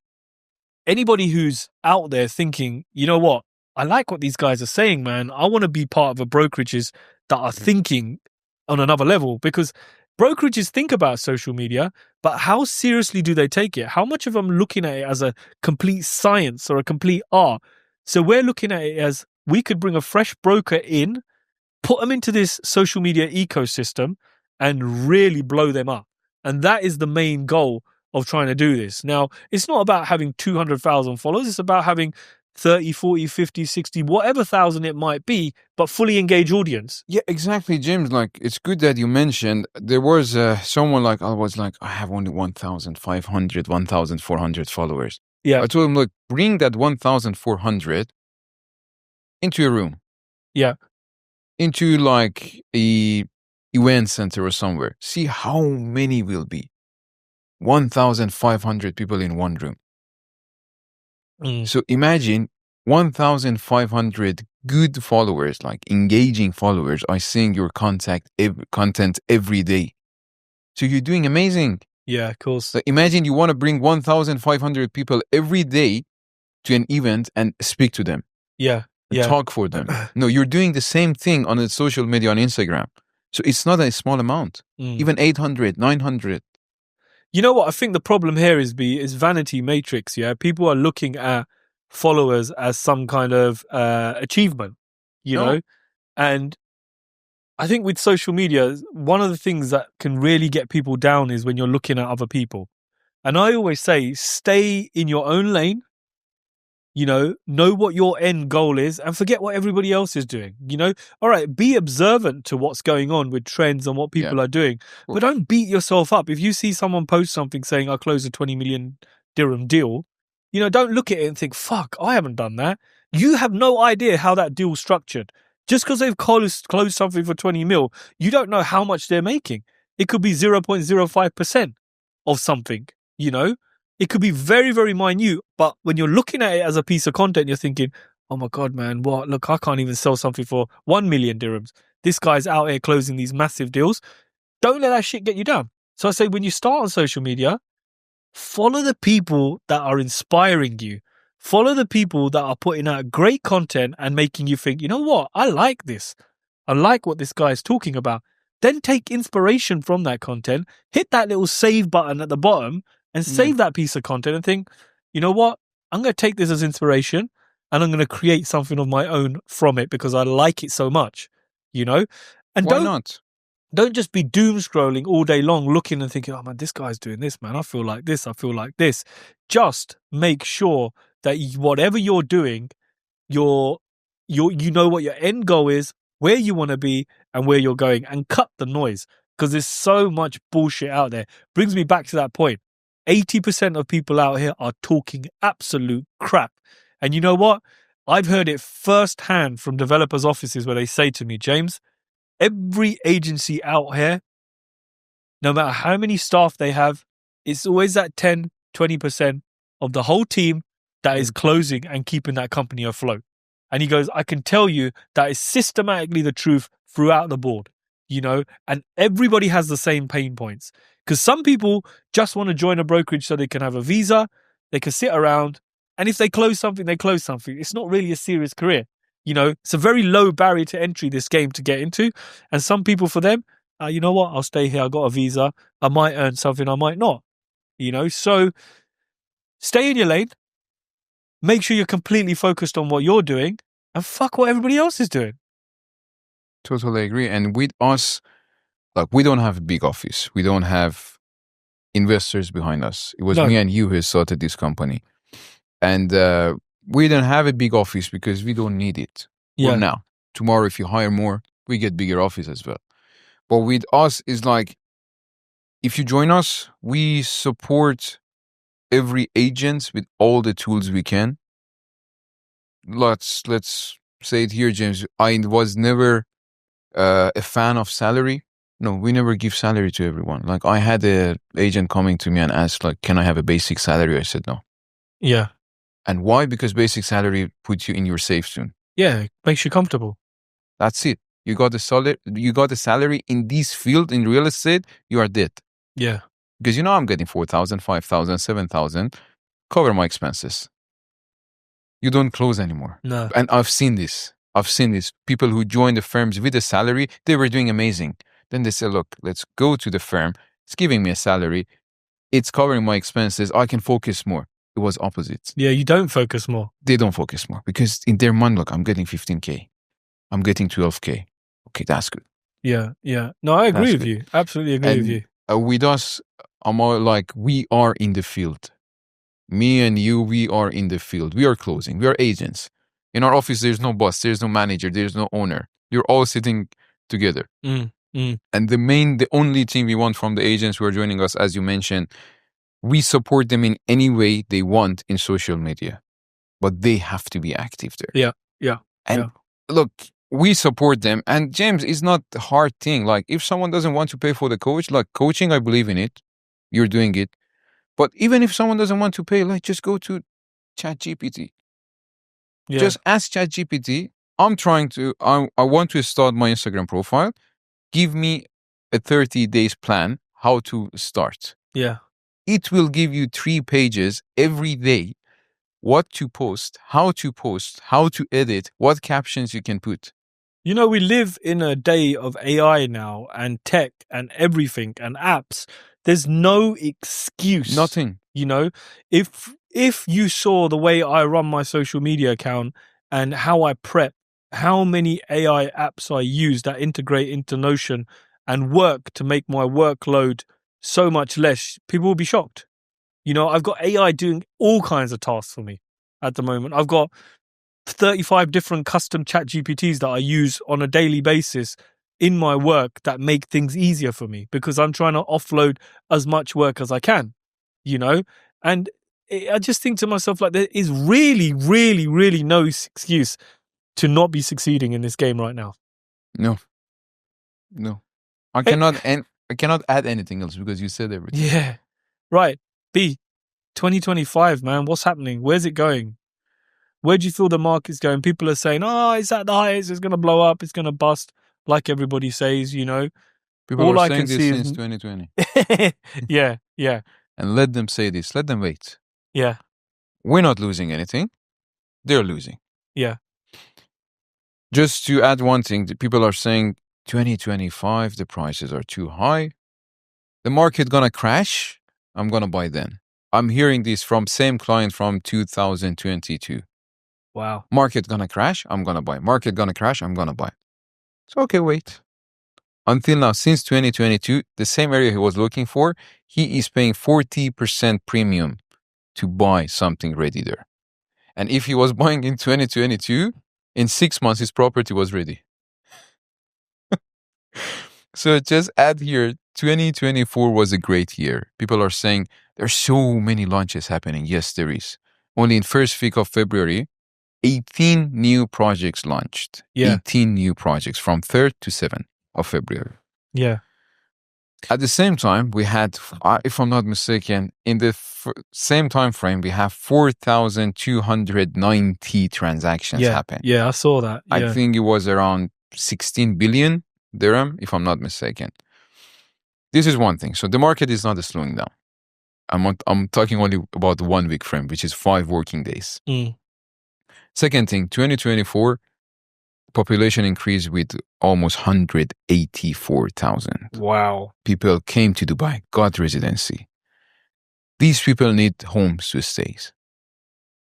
anybody who's out there thinking, you know what, I like what these guys are saying, man. I want to be part of a brokerages that are thinking on another level, because brokerages think about social media, but how seriously do they take it? How much of them looking at it as a complete science or a complete art? So we're looking at it as we could bring a fresh broker in, put them into this social media ecosystem and really blow them up. And that is the main goal of trying to do this. Now, it's not about having 200,000 followers. It's about having 30, 40, 50, 60, whatever thousand it might be, but fully engaged audience. Yeah, exactly, James. Like, it's good that you mentioned there was someone like, I have only 1,500, 1,400 followers. Yeah. I told him, look, bring that 1,400 into a room. Yeah. Into like a event center or somewhere. See how many will be. 1,500 people in one room. So imagine 1,500 good followers, like engaging followers, are seeing your content every day. So you're doing amazing. Yeah, of course. So imagine you want to bring 1,500 people every day to an event and speak to them. Yeah. Talk for them. No, you're doing the same thing on the social media on Instagram. So it's not a small amount. Even 800, 900. You know what? I think the problem here is vanity matrix. Yeah, people are looking at followers as some kind of achievement, you know, and I think with social media, one of the things that can really get people down is when you're looking at other people. And I always say, stay in your own lane. You know what your end goal is and forget what everybody else is doing. All right, be observant to what's going on with trends and what people are doing, but don't beat yourself up. If you see someone post something saying, I closed a 20 million dirham deal, don't look at it and think, fuck, I haven't done that. You have no idea how that deal's structured. Just because they've closed something for 20 mil, you don't know how much they're making. It could be 0.05% of something, It could be very, very minute, but when you're looking at it as a piece of content, you're thinking, oh my God, man, what? Look, I can't even sell something for 1 million dirhams. This guy's out here closing these massive deals. Don't let that shit get you down. So I say, when you start on social media, follow the people that are inspiring you. Follow the people that are putting out great content and making you think, you know what? I like this. I like what this guy is talking about. Then take inspiration from that content, hit that little save button at the bottom, and save that piece of content and think, you know what? I'm going to take this as inspiration and I'm going to create something of my own from it because I like it so much, And why not? Don't just be doom scrolling all day long, looking and thinking, oh man, this guy's doing this, man. I feel like this. I feel like this. Just make sure that whatever you're doing, you know what your end goal is, where you want to be and where you're going, and cut the noise because there's so much bullshit out there. Brings me back to that point. 80% of people out here are talking absolute crap. And you know what? I've heard it firsthand from developers' offices where they say to me, James, every agency out here, no matter how many staff they have, it's always that 10, 20% of the whole team that is closing and keeping that company afloat. And he goes, I can tell you that is systematically the truth throughout the board, and everybody has the same pain points. Because some people just want to join a brokerage so they can have a visa, they can sit around, and if they close something, they close something. It's not really a serious career. It's a very low barrier to entry, this game, to get into. And some people, for them, you know what, I'll stay here, I've got a visa, I might earn something, I might not. So stay in your lane, make sure you're completely focused on what you're doing, and fuck what everybody else is doing. Totally agree. And with us, like, we don't have a big office. We don't have investors behind us. It was me and you who started this company. And we don't have a big office because we don't need it. For now. Tomorrow, if you hire more, we get bigger office as well. But with us, is like, if you join us, we support every agent with all the tools we can. Let's say it here, James. I was never a fan of salary. No, we never give salary to everyone. Like, I had an agent coming to me and asked, like, can I have a basic salary? I said no. Yeah. And why? Because basic salary puts you in your safe zone. Yeah, it makes you comfortable. That's it. You got the salary in this field, in real estate, you are dead. Yeah. Because I'm getting 4,000, 5,000, 7,000, cover my expenses. You don't close anymore. No. And I've seen this. People who joined the firms with a salary, they were doing amazing. Then they say, look, let's go to the firm. It's giving me a salary. It's covering my expenses. I can focus more. it was opposite. Yeah, you don't focus more. They don't focus more because in their mind, look, I'm getting 15K. I'm getting 12K. Okay, that's good. Yeah. No, I agree with you. Absolutely agree with you. With us, I'm all like, we are in the field. Me and you, we are in the field. We are closing. We are agents. In our office, there's no boss. There's no manager. There's no owner. You're all sitting together. And the only thing we want from the agents who are joining us, as you mentioned, we support them in any way they want in social media, but they have to be active there. Yeah. And look, we support them. And James, it's not a hard thing. Like if someone doesn't want to pay for the coach, like coaching, I believe in it. You're doing it. But even if someone doesn't want to pay, like just go to ChatGPT. Yeah. Just ask ChatGPT. I want to start my Instagram profile. Give me a 30 days plan how to start. Yeah. It will give you 3 pages every day. What to post, how to edit, what captions you can put. You know, we live in a day of AI now and tech and everything and apps. There's no excuse. Nothing. You know, if you saw the way I run my social media account and how I prep, how many AI apps I use that integrate into Notion and work to make my workload so much less, people will be shocked. You know, I've got AI doing all kinds of tasks for me at the moment. I've got 35 different custom chat GPTs that I use on a daily basis in my work that make things easier for me because I'm trying to offload as much work as I can, you know? And I just think to myself, like, there is really, really, really no excuse to not be succeeding in this game right now. No. I cannot add anything else because you said everything. Yeah. Right. B, 2025, man, what's happening? Where's it going? Where do you feel the market's going? People are saying, oh, it's at the highest, it's going to blow up, it's going to bust, like everybody says, you know. People all are I saying can this see since is 2020. Yeah. And let them say this. Let them wait. Yeah. We're not losing anything. They're losing. Yeah. Just to add one thing, people are saying 2025, the prices are too high. The market going to crash. I'm going to buy then. I'm hearing this from same client from 2022. Wow. Market going to crash. I'm going to buy. Market going to crash. I'm going to buy. So, okay, wait. Until now, since 2022, the same area he was looking for, he is paying 40% premium to buy something ready there. And if he was buying in 2022, in 6 months, his property was ready. So just add here, 2024 was a great year. People are saying there's so many launches happening. Yes, there is. Only in first week of February, 18 new projects launched. Yeah. 18 new projects from 3rd to 7th of February. Yeah. At the same time, we had, if I'm not mistaken, in the same time frame, we have 4,290 transactions happen. Yeah, I saw that. Yeah. I think it was around 16 billion dirham, if I'm not mistaken. This is one thing. So the market is not slowing down. I'm talking only about the 1 week frame, which is 5 working days. Second thing, 2024, population increased with almost 184,000. Wow. People came to Dubai, got residency. These people need homes to stay.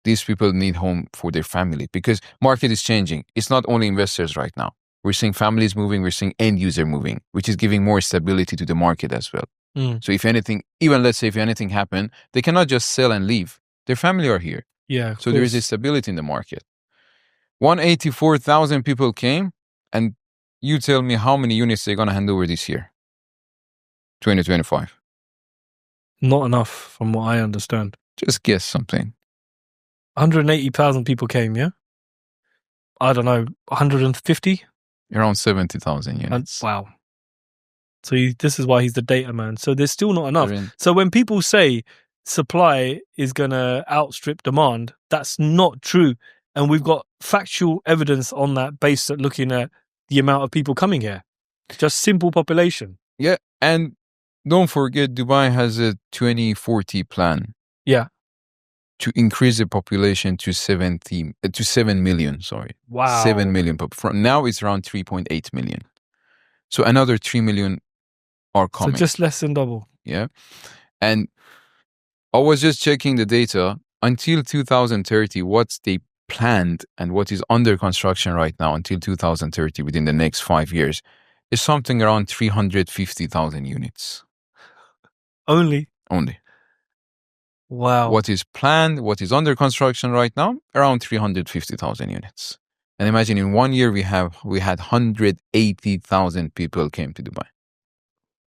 These people need home for their family because market is changing. It's not only investors right now. We're seeing families moving, we're seeing end user moving, which is giving more stability to the market as well. So if anything, even let's say if anything happened, they cannot just sell and leave. Their family are here. Yeah. So there is a stability in the market. 184,000 people came, and you tell me how many units they're going to hand over this year, 2025. Not enough, from what I understand. Just guess something. 180,000 people came, yeah? I don't know, 150? Around 70,000 units. Wow. So this is why he's the data man. So there's still not enough. So when people say supply is going to outstrip demand, that's not true. And we've got factual evidence on that based at looking at the amount of people coming here. Just simple population. Yeah. And don't forget, Dubai has a 2040 plan. Yeah. To increase the population to 7 million, sorry. Wow. 7 million. From now it's around 3.8 million. So another 3 million are coming. So just less than double. Yeah. And I was just checking the data. until 2030, what's they planned and what is under construction right now until 2030 within the next 5 years is something around 350,000 units. Only. Wow. What is planned, what is under construction right now, around 350,000 units. And imagine in 1 year we had 180,000 people came to Dubai.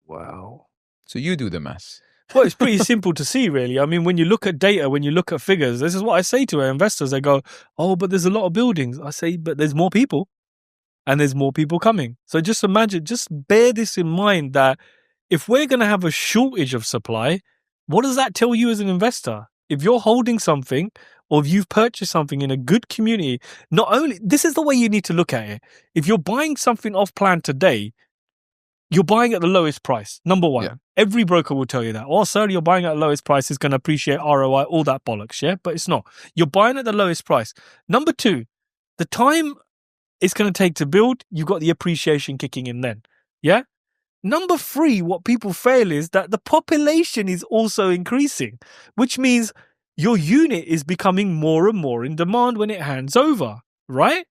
Wow. So you do the math. Well, it's pretty simple to see, really. I mean, when you look at data, when you look at figures, this is what I say to our investors. They go, oh, but there's a lot of buildings. I say, but there's more people and there's more people coming. So just imagine, just bear this in mind that if we're going to have a shortage of supply, what does that tell you as an investor? If you're holding something or if you've purchased something in a good community, not only, this is the way you need to look at it. If you're buying something off plan today, you're buying at the lowest price. Number one, every broker will tell you that. Oh, sir, you're buying at the lowest price. It's going to appreciate ROI, all that bollocks, yeah? But it's not. You're buying at the lowest price. Number two, the time it's going to take to build, you've got the appreciation kicking in then, yeah? Number three, what people fail is that the population is also increasing, which means your unit is becoming more and more in demand when it hands over, right?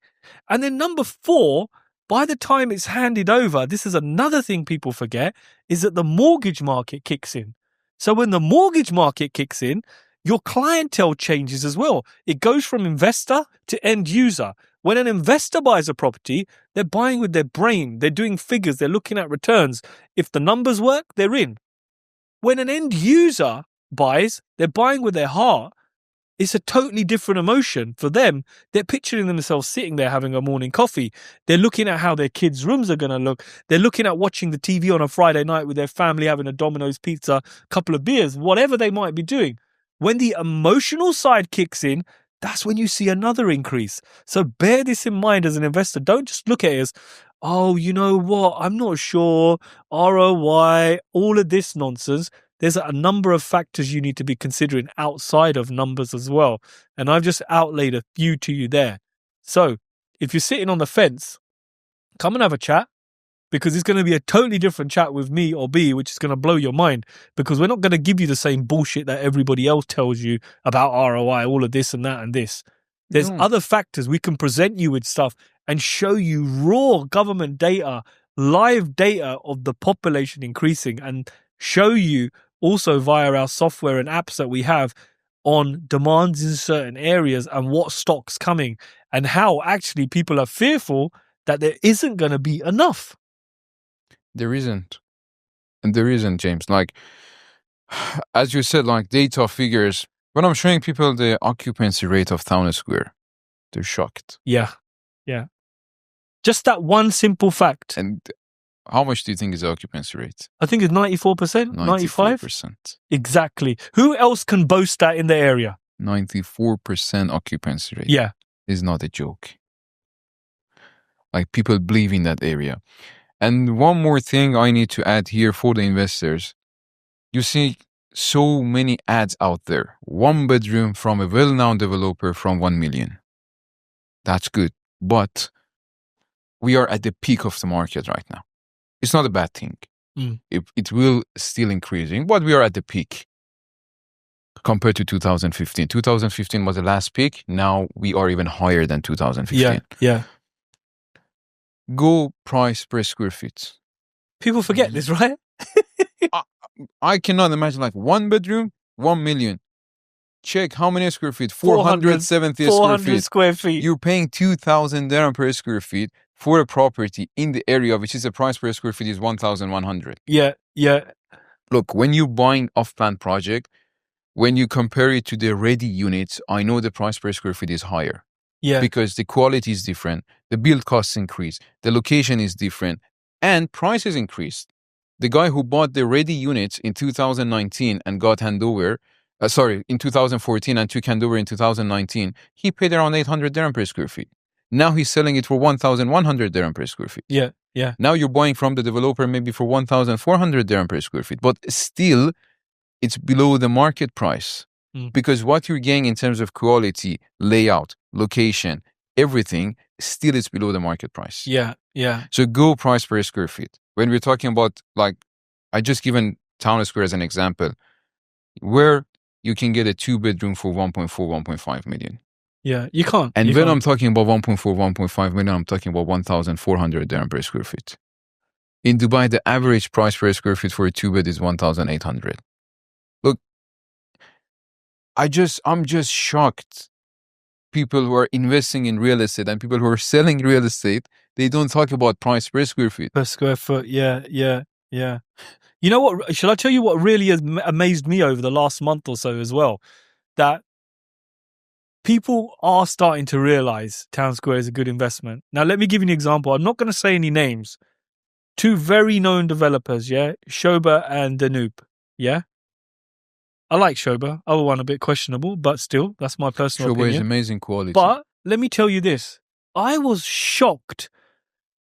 And then number four, by the time it's handed over, this is another thing people forget, is that the mortgage market kicks in. So when the mortgage market kicks in, your clientele changes as well. It goes from investor to end user. When an investor buys a property, they're buying with their brain. They're doing figures. They're looking at returns. If the numbers work, they're in. When an end user buys, they're buying with their heart. It's a totally different emotion for them. They're picturing themselves sitting there having a morning coffee. They're looking at how their kids' rooms are going to look. They're looking at watching the TV on a Friday night with their family, having a Domino's pizza, couple of beers, whatever they might be doing. When the emotional side kicks in, that's when you see another increase. So bear this in mind as an investor. Don't just look at it as, oh, you know what? I'm not sure. ROI, all of this nonsense. There's a number of factors you need to be considering outside of numbers as well. And I've just outlaid a few to you there. So if you're sitting on the fence, come and have a chat, because it's going to be a totally different chat with me or B, which is going to blow your mind, because we're not going to give you the same bullshit that everybody else tells you about ROI, all of this and that and this. There's other factors. We can present you with stuff and show you raw government data, live data of the population increasing, and show you also via our software and apps that we have on demands in certain areas and what stock's coming and how actually people are fearful that there isn't going to be enough. There isn't. And there isn't, James. Like, as you said, like data figures, when I'm showing people the occupancy rate of Town Square, they're shocked. Yeah. Just that one simple fact. And how much do you think is the occupancy rate? I think it's 94%, 95%. 94%. Exactly. Who else can boast that in the area? 94% occupancy rate. Yeah. Is not a joke. Like, people believe in that area. And one more thing I need to add here for the investors. You see so many ads out there. 1 bedroom from a well-known developer from 1 million. That's good. But we are at the peak of the market right now. It's not a bad thing. It will still increasing, but we are at the peak compared to 2015. 2015 was the last peak. Now we are even higher than 2015. Yeah. Go price per square feet. People forget this, right? I cannot imagine, like, 1 bedroom, 1 million. Check how many square feet? 470 square feet. You're paying 2,000 dirham per square feet for a property in the area, which is the price per square feet is 1,100. Yeah. Look, when you're buying off-plan project, when you compare it to the ready units, I know the price per square feet is higher. Yeah. Because the quality is different, the build costs increase, the location is different, and prices increased. The guy who bought the ready units in 2019 and got handover, in 2014 and took handover in 2019, he paid around 800 dirham per square feet. Now he's selling it for 1,100 dirham per square feet. Yeah. Now you're buying from the developer maybe for 1,400 dirham per square feet, but still it's below the market price. Because what you're getting in terms of quality, layout, location, everything, still is below the market price. Yeah. So go price per square feet. When we're talking about, like, I just given Town Square as an example, where you can get a 2-bedroom for 1.4, 1.5 million. Yeah, you can't. And when I'm talking about 1.4, 1.5 million, I'm talking about 1,400 dirham per square feet. In Dubai, the average price per square feet for a 2-bed is 1,800. Look, I'm just shocked. People who are investing in real estate and people who are selling real estate, they don't talk about price per square feet. Per square foot, yeah. You know what? Shall I tell you what really has amazed me over the last month or so as well? That people are starting to realize Town Square is a good investment. Now, let me give you an example. I'm not going to say any names. 2 very known developers, yeah? Shoba and Danube, yeah? I like Shoba. Other one a bit questionable, but still, that's my personal opinion. Shoba is amazing quality. But let me tell you this. I was shocked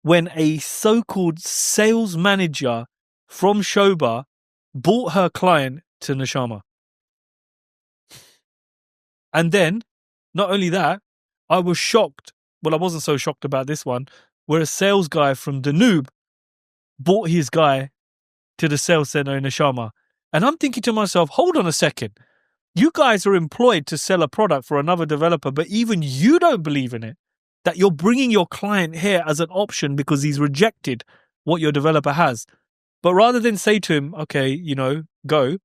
when a so-called sales manager from Shoba brought her client to Nishama. And then, not only that, I was shocked. Well, I wasn't so shocked about this one, where a sales guy from Danube brought his guy to the sales center in Nishama. And I'm thinking to myself, hold on a second. You guys are employed to sell a product for another developer, but even you don't believe in it. That you're bringing your client here as an option because he's rejected what your developer has. But rather than say to him, okay, go,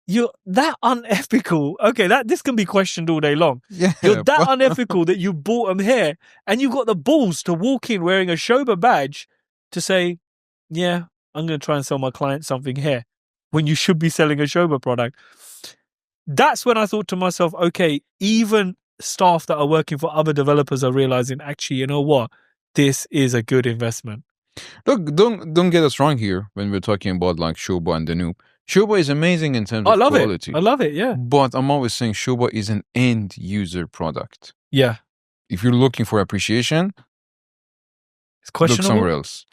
you're that unethical. Okay, this can be questioned all day long. Yeah, you're that unethical that you brought him here and you've got the balls to walk in wearing a Shoba badge to say, yeah, I'm going to try and sell my client something here when you should be selling a Shoba product. That's when I thought to myself, okay, even staff that are working for other developers are realizing, actually, you know what? This is a good investment. Look, don't get us wrong here when we're talking about like Shoba and Danube. Shoba is amazing in terms of quality. I love it, yeah. But I'm always saying Shoba is an end user product. Yeah. If you're looking for appreciation, it's questionable. Look somewhere else.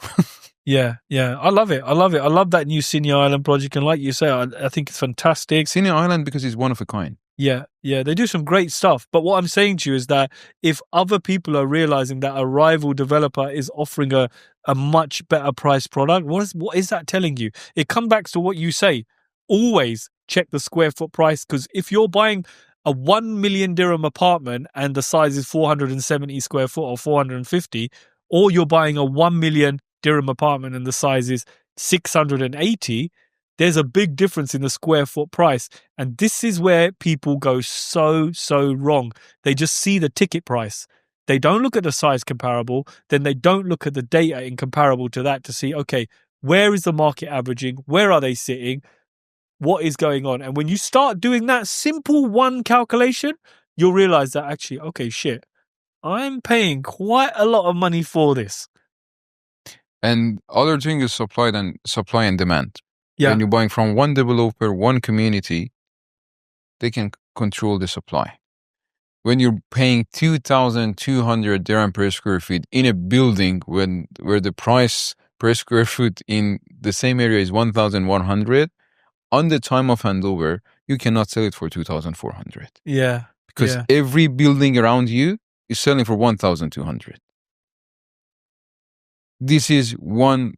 Yeah. I love it. I love that new Sinai Island project. And like you say, I think it's fantastic. Sinai Island because it's one of a kind. Yeah. They do some great stuff. But what I'm saying to you is that if other people are realizing that a rival developer is offering a much better price product, what is that telling you? It comes back to what you say. Always check the square foot price, because if you're buying a 1 million dirham apartment and the size is 470 square foot or 450, or you're buying a 1 million dirham apartment and the size is 680, there's a big difference in the square foot price. And this is where people go so wrong. They just see the ticket price. They don't look at the size comparable. Then they don't look at the data in comparable to that to see, okay, where is the market averaging? Where are they sitting? What is going on? And when you start doing that simple one calculation, you'll realize that actually, okay, shit, I'm paying quite a lot of money for this. And other thing is supply and demand. Yeah. When you're buying from one developer, one community, they can control the supply. When you're paying 2,200 dirham per square feet in a building where the price per square foot in the same area is 1,100, on the time of handover, you cannot sell it for 2,400. Yeah. Because every building around you is selling for 1,200. This is one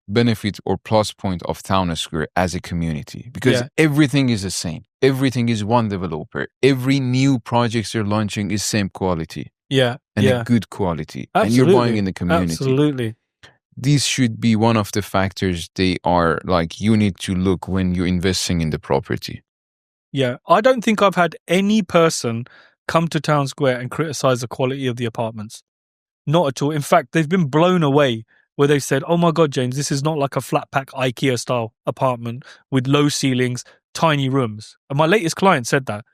benefit or plus point of Town Square as a community, because everything is the same. Everything is one developer. Every new projects you're launching is same quality. Yeah. And a good quality. Absolutely. And you're buying in the community. Absolutely. This should be one of the factors they are you need to look when you're investing in the property. Yeah. I don't think I've had any person come to Town Square and criticize the quality of the apartments. Not at all. In fact, they've been blown away where they've said, oh my God, James, this is not like a flat pack IKEA style apartment with low ceilings, tiny rooms. And my latest client said that,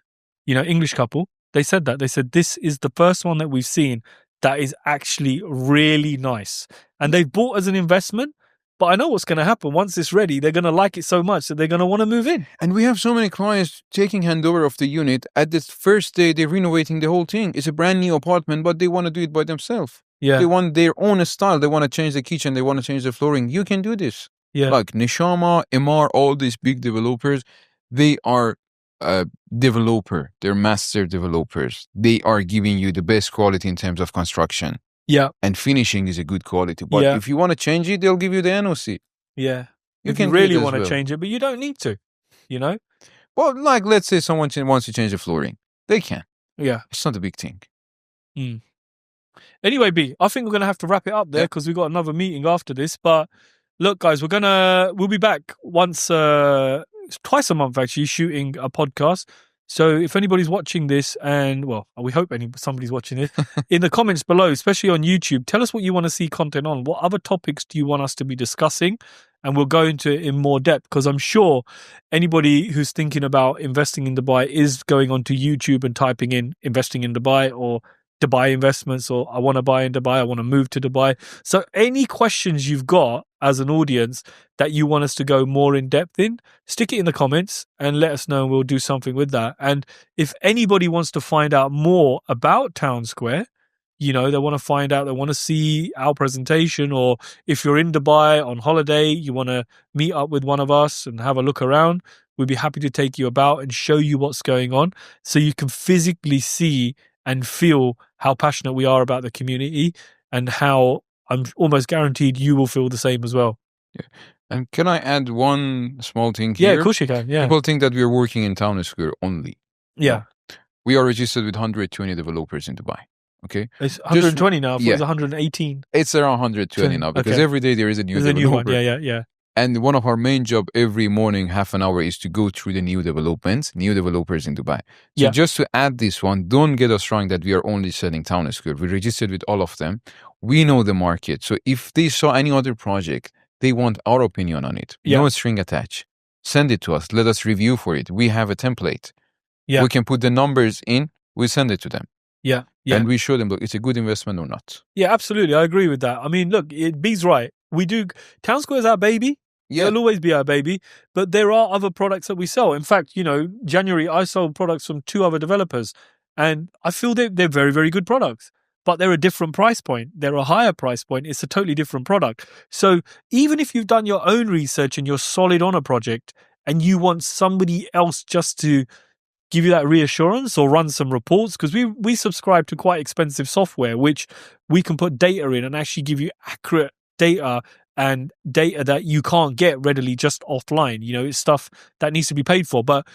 English couple, they said that. They said, this is the first one that we've seen that is actually really nice. And they've bought as an investment, but I know what's going to happen. Once it's ready, they're going to like it so much that they're going to want to move in. And we have so many clients taking handover of the unit. At the first day, they're renovating the whole thing. It's a brand new apartment, but they want to do it by themselves. Yeah. They want their own style. They want to change the kitchen. They want to change the flooring. You can do this. Yeah. Like Nishama, MR, all these big developers, they are developer. They're master developers. They are giving you the best quality in terms of construction. Yeah. And finishing is a good quality. But if you want to change it, they'll give you the NOC. Yeah. You if can you really want to change it, but you don't need to, Well, like, let's say someone wants to change the flooring. They can. Yeah. It's not a big thing. Anyway, B, I think we're going to have to wrap it up there because we've got another meeting after this. But look, guys, we'll be back twice a month, actually, shooting a podcast. So if anybody's watching this, and well, we hope somebody's watching this, in the comments below, especially on YouTube, tell us what you want to see content on. What other topics do you want us to be discussing? And we'll go into it in more depth, because I'm sure anybody who's thinking about investing in Dubai is going onto YouTube and typing in investing in Dubai or Dubai investments, or I want to buy in Dubai, I want to move to Dubai. So any questions you've got as an audience that you want us to go more in depth in, stick it in the comments and let us know, and we'll do something with that. And if anybody wants to find out more about Town Square, they want to find out, they want to see our presentation, or if you're in Dubai on holiday, you want to meet up with one of us and have a look around, we'd be happy to take you about and show you what's going on so you can physically see and feel how passionate we are about the community, and how I'm almost guaranteed you will feel the same as well. Yeah. And can I add one small thing here? Yeah, of course you can. Yeah. People think that we're working in Town Square only. Yeah. No. We are registered with 120 developers in Dubai. Okay. It's 120 now. It's 118. It's around 120 now, because every day there is a new developer. There's a new one. Yeah. And one of our main job every morning, half an hour, is to go through the new developments, new developers in Dubai. So just to add this one, don't get us wrong that we are only selling Town Square. We registered with all of them. We know the market. So if they saw any other project, they want our opinion on it. No string attached. Send it to us. Let us review for it. We have a template. Yeah. We can put the numbers in. We send it to them. Yeah. And we show them, look, it's a good investment or not. Yeah, absolutely. I agree with that. I mean, look, B's right. We do. Town Square is our baby. Yeah. It'll always be our baby, but there are other products that we sell. In fact, January, I sold products from 2 other developers, and I feel they're very, very good products, but they're a different price point. They're a higher price point. It's a totally different product. So even if you've done your own research and you're solid on a project and you want somebody else just to give you that reassurance or run some reports, because we subscribe to quite expensive software, which we can put data in and actually give you accurate data, and data that you can't get readily just offline. It's stuff that needs to be paid for. But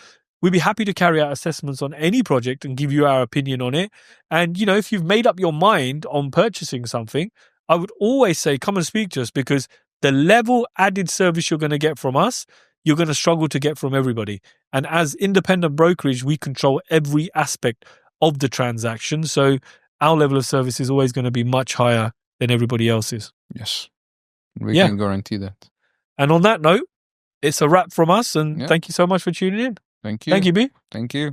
we'd be happy to carry out assessments on any project and give you our opinion on it. And, if you've made up your mind on purchasing something, I would always say come and speak to us, because the level added service you're going to get from us, you're going to struggle to get from everybody. And as independent brokerage, we control every aspect of the transaction. So our level of service is always going to be much higher than everybody else's. Yes. We can guarantee that. And on that note, it's a wrap from us, and thank you so much for tuning in. Thank you. Thank you, B. Thank you.